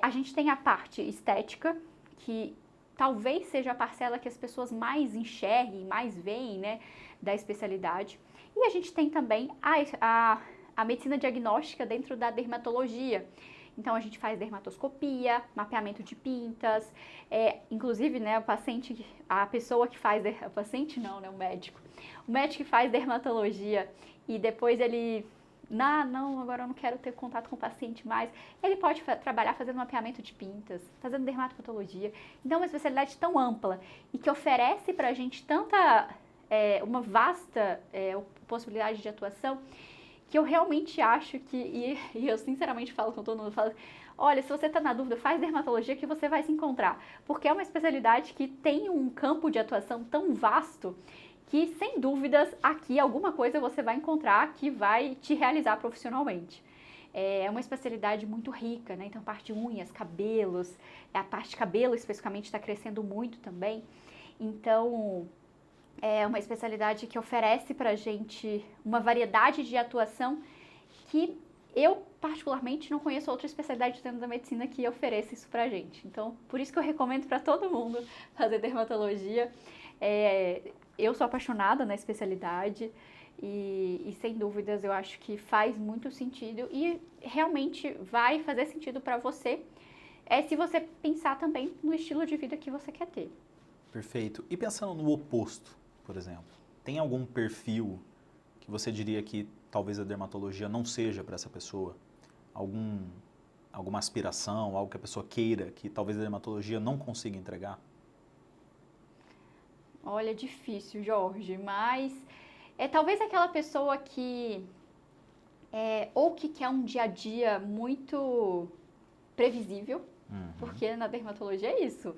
A gente tem a parte estética, que talvez seja a parcela que as pessoas mais enxerguem, mais veem, né, da especialidade. E a gente tem também a medicina diagnóstica dentro da dermatologia. Então, a gente faz dermatoscopia, mapeamento de pintas, inclusive, né, a pessoa que faz, o paciente não, né, o médico que faz dermatologia e depois ele, não, agora eu não quero ter contato com o paciente mais, ele pode trabalhar fazendo mapeamento de pintas, fazendo dermatopatologia. Então, é uma especialidade tão ampla e que oferece pra gente uma vasta possibilidade de atuação, que eu realmente acho que, e eu sinceramente falo com todo mundo, falo, olha, se você está na dúvida, faz dermatologia que você vai se encontrar, porque é uma especialidade que tem um campo de atuação tão vasto, que sem dúvidas aqui alguma coisa você vai encontrar que vai te realizar profissionalmente. É uma especialidade muito rica, né? Então, parte de unhas, cabelos, a parte de cabelo especificamente está crescendo muito também. Então, é uma especialidade que oferece pra gente uma variedade de atuação que eu, particularmente, não conheço outra especialidade dentro da medicina que ofereça isso pra gente. Então, por isso que eu recomendo para todo mundo fazer dermatologia. Eu sou apaixonada na especialidade e, sem dúvidas, eu acho que faz muito sentido e realmente vai fazer sentido para você, se você pensar também no estilo de vida que você quer ter. Perfeito. E pensando no oposto, por exemplo, tem algum perfil que você diria que talvez a dermatologia não seja para essa pessoa? Alguma aspiração, algo que a pessoa queira que talvez a dermatologia não consiga entregar? Olha, é difícil, Jorge, mas talvez aquela pessoa que ou que quer um dia a dia muito previsível, porque na dermatologia é isso.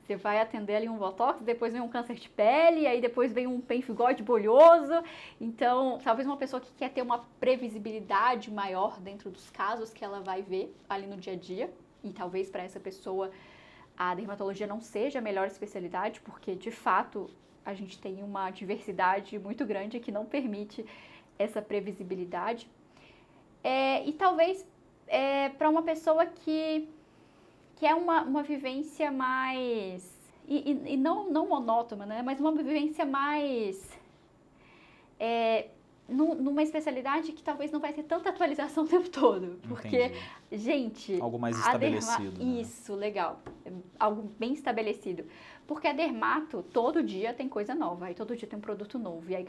Você vai atender ali um botox, depois vem um câncer de pele, aí depois vem um pemphigoide bolhoso. Então, talvez uma pessoa que quer ter uma previsibilidade maior dentro dos casos que ela vai ver ali no dia a dia, e talvez para essa pessoa a dermatologia não seja a melhor especialidade, porque de fato a gente tem uma diversidade muito grande que não permite essa previsibilidade. E talvez para uma pessoa que é uma vivência mais, e não monótona, né? Mas uma vivência mais, numa especialidade que talvez não vai ter tanta atualização o tempo todo. Porque, Entendi. gente... Algo mais estabelecido, né? Isso, legal. Algo bem estabelecido. Porque a dermato, todo dia tem coisa nova, aí todo dia tem um produto novo, e aí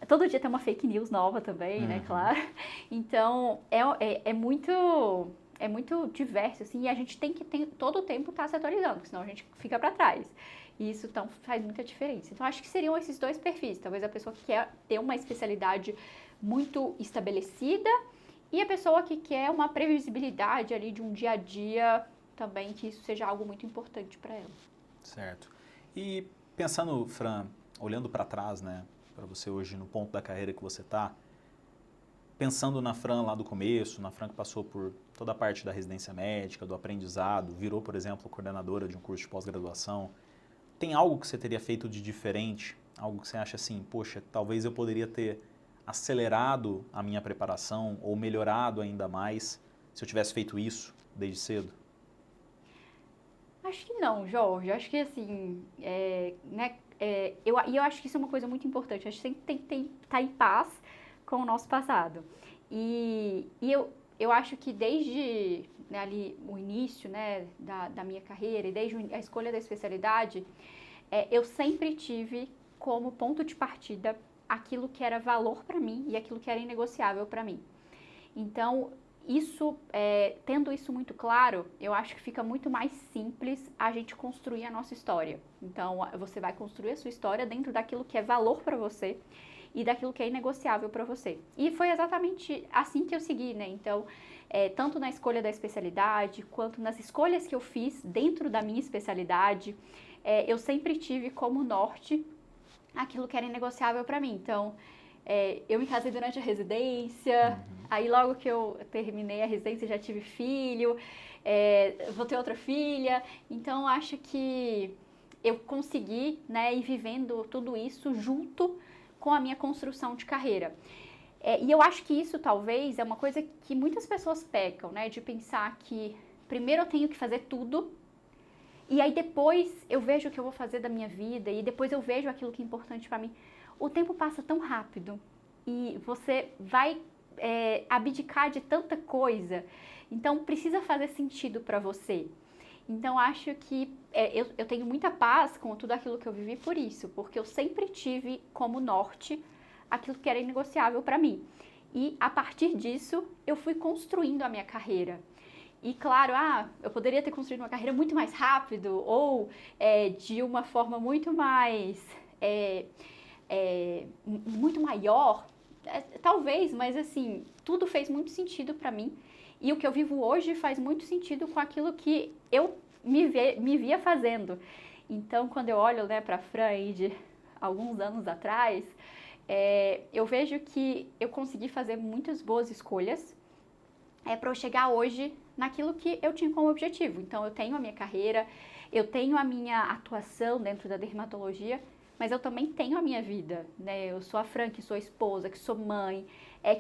todo dia tem uma fake news nova também, né, claro. Então, é muito diverso, assim, e a gente tem que todo o tempo estar se atualizando, senão a gente fica para trás. E isso, então, faz muita diferença. Então, acho que seriam esses dois perfis. Talvez a pessoa que quer ter uma especialidade muito estabelecida e a pessoa que quer uma previsibilidade ali de um dia a dia também, que isso seja algo muito importante para ela. Certo. E pensando, Fran, olhando para trás, né, para você hoje no ponto da carreira que você está, pensando na Fran lá do começo, na Fran que passou por toda a parte da residência médica, do aprendizado, virou, por exemplo, coordenadora de um curso de pós-graduação, tem algo que você teria feito de diferente? Algo que você acha assim, poxa, talvez eu poderia ter acelerado a minha preparação ou melhorado ainda mais se eu tivesse feito isso desde cedo? Acho que não, Jorge. Acho que assim, né, eu acho que isso é uma coisa muito importante. A gente sempre tem que estar em paz com o nosso passado. E eu acho que desde, né, ali o início, né, da minha carreira e desde a escolha da especialidade, eu sempre tive como ponto de partida aquilo que era valor para mim e aquilo que era inegociável para mim. Então, tendo isso muito claro, eu acho que fica muito mais simples a gente construir a nossa história. Então, você vai construir a sua história dentro daquilo que é valor para você e daquilo que é inegociável para você. E foi exatamente assim que eu segui, né? Então, tanto na escolha da especialidade, quanto nas escolhas que eu fiz dentro da minha especialidade, eu sempre tive como norte aquilo que era inegociável para mim. Então, eu me casei durante a residência, aí logo que eu terminei a residência já tive filho, vou ter outra filha, então acho que eu consegui, né, ir vivendo tudo isso junto com a minha construção de carreira. E eu acho que isso talvez é uma coisa que muitas pessoas pecam, né, de pensar que primeiro eu tenho que fazer tudo, e aí depois eu vejo o que eu vou fazer da minha vida, e depois eu vejo aquilo que é importante para mim. O tempo passa tão rápido e você vai abdicar de tanta coisa, então precisa fazer sentido para você. Então acho que eu tenho muita paz com tudo aquilo que eu vivi por isso, porque eu sempre tive como norte aquilo que era inegociável para mim. E a partir disso eu fui construindo a minha carreira. E claro, eu poderia ter construído uma carreira muito mais rápido ou de uma forma muito mais muito maior, talvez, mas assim, tudo fez muito sentido para mim. E o que eu vivo hoje faz muito sentido com aquilo que eu me via fazendo. Então, quando eu olho, né, para a Fran aí de alguns anos atrás, eu vejo que eu consegui fazer muitas boas escolhas para eu chegar hoje naquilo que eu tinha como objetivo. Então, eu tenho a minha carreira, eu tenho a minha atuação dentro da dermatologia, mas eu também tenho a minha vida, né? Eu sou a Fran, que sou esposa, que sou mãe,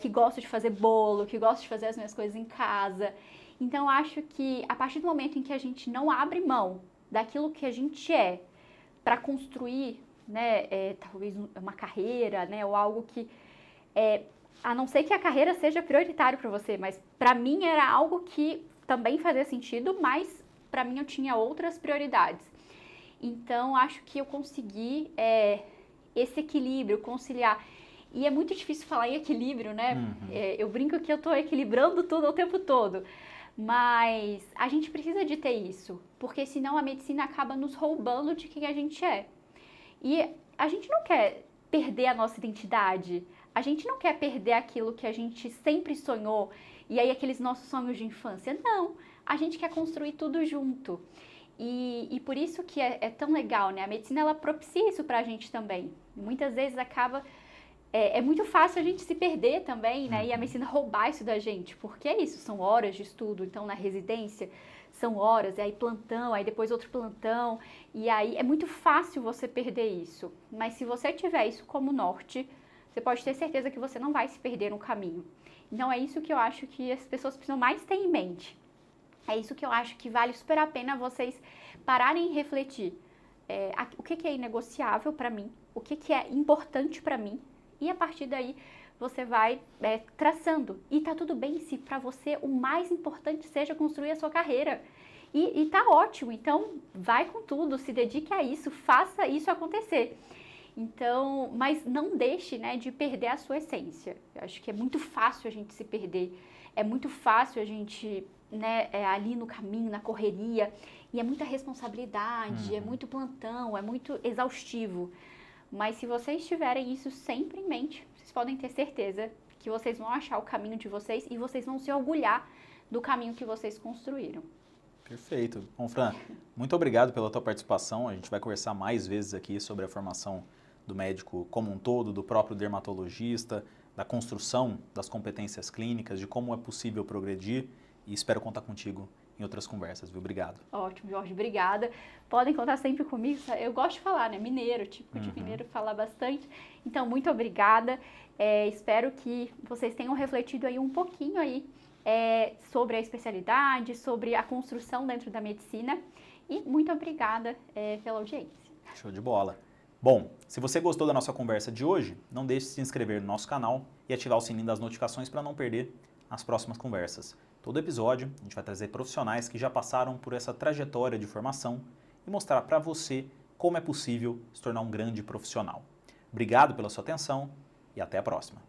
que gosto de fazer bolo, que gosto de fazer as minhas coisas em casa. Então, acho que a partir do momento em que a gente não abre mão daquilo que a gente para construir, né, talvez uma carreira, né, ou algo que, a não ser que a carreira seja prioritário para você, mas para mim era algo que também fazia sentido, mas para mim eu tinha outras prioridades. Então, acho que eu consegui esse equilíbrio, conciliar. E é muito difícil falar em equilíbrio, né? Eu brinco que eu estou equilibrando tudo o tempo todo. Mas a gente precisa de ter isso, porque senão a medicina acaba nos roubando de quem a gente é. E a gente não quer perder a nossa identidade, a gente não quer perder aquilo que a gente sempre sonhou, e aí aqueles nossos sonhos de infância. Não, a gente quer construir tudo junto. E por isso que é tão legal, né? A medicina, ela propicia isso pra gente também. Muitas vezes acaba... É muito fácil a gente se perder também, né? E a medicina roubar isso da gente, porque é isso, são horas de estudo. Então, na residência, são horas, e aí plantão, aí depois outro plantão. E aí é muito fácil você perder isso. Mas se você tiver isso como norte, você pode ter certeza que você não vai se perder no caminho. Então, é isso que eu acho que as pessoas precisam mais ter em mente. É isso que eu acho que vale super a pena vocês pararem e refletir. O que é inegociável para mim, o que é importante para mim, e a partir daí você vai traçando. E tá tudo bem se para você o mais importante seja construir a sua carreira. E tá ótimo, então vai com tudo, se dedique a isso, faça isso acontecer. Então, mas não deixe, né, de perder a sua essência. Eu acho que é muito fácil a gente se perder, é muito fácil a gente, né, ali no caminho, na correria, e é muita responsabilidade, é muito plantão, é muito exaustivo. Mas se vocês tiverem isso sempre em mente, vocês podem ter certeza que vocês vão achar o caminho de vocês e vocês vão se orgulhar do caminho que vocês construíram. Perfeito. Bom, Fran, muito obrigado pela tua participação. A gente vai conversar mais vezes aqui sobre a formação do médico como um todo, do próprio dermatologista, da construção das competências clínicas, de como é possível progredir, e espero contar contigo em outras conversas, viu? Obrigado. Ótimo, Jorge, obrigada. Podem contar sempre comigo. Eu gosto de falar, né? Mineiro, tipo de mineiro, falar bastante. Então, muito obrigada. Espero que vocês tenham refletido aí um pouquinho aí sobre a especialidade, sobre a construção dentro da medicina. E muito obrigada pela audiência. Show de bola. Bom, se você gostou da nossa conversa de hoje, não deixe de se inscrever no nosso canal e ativar o sininho das notificações para não perder as próximas conversas. Todo episódio, a gente vai trazer profissionais que já passaram por essa trajetória de formação e mostrar para você como é possível se tornar um grande profissional. Obrigado pela sua atenção e até a próxima.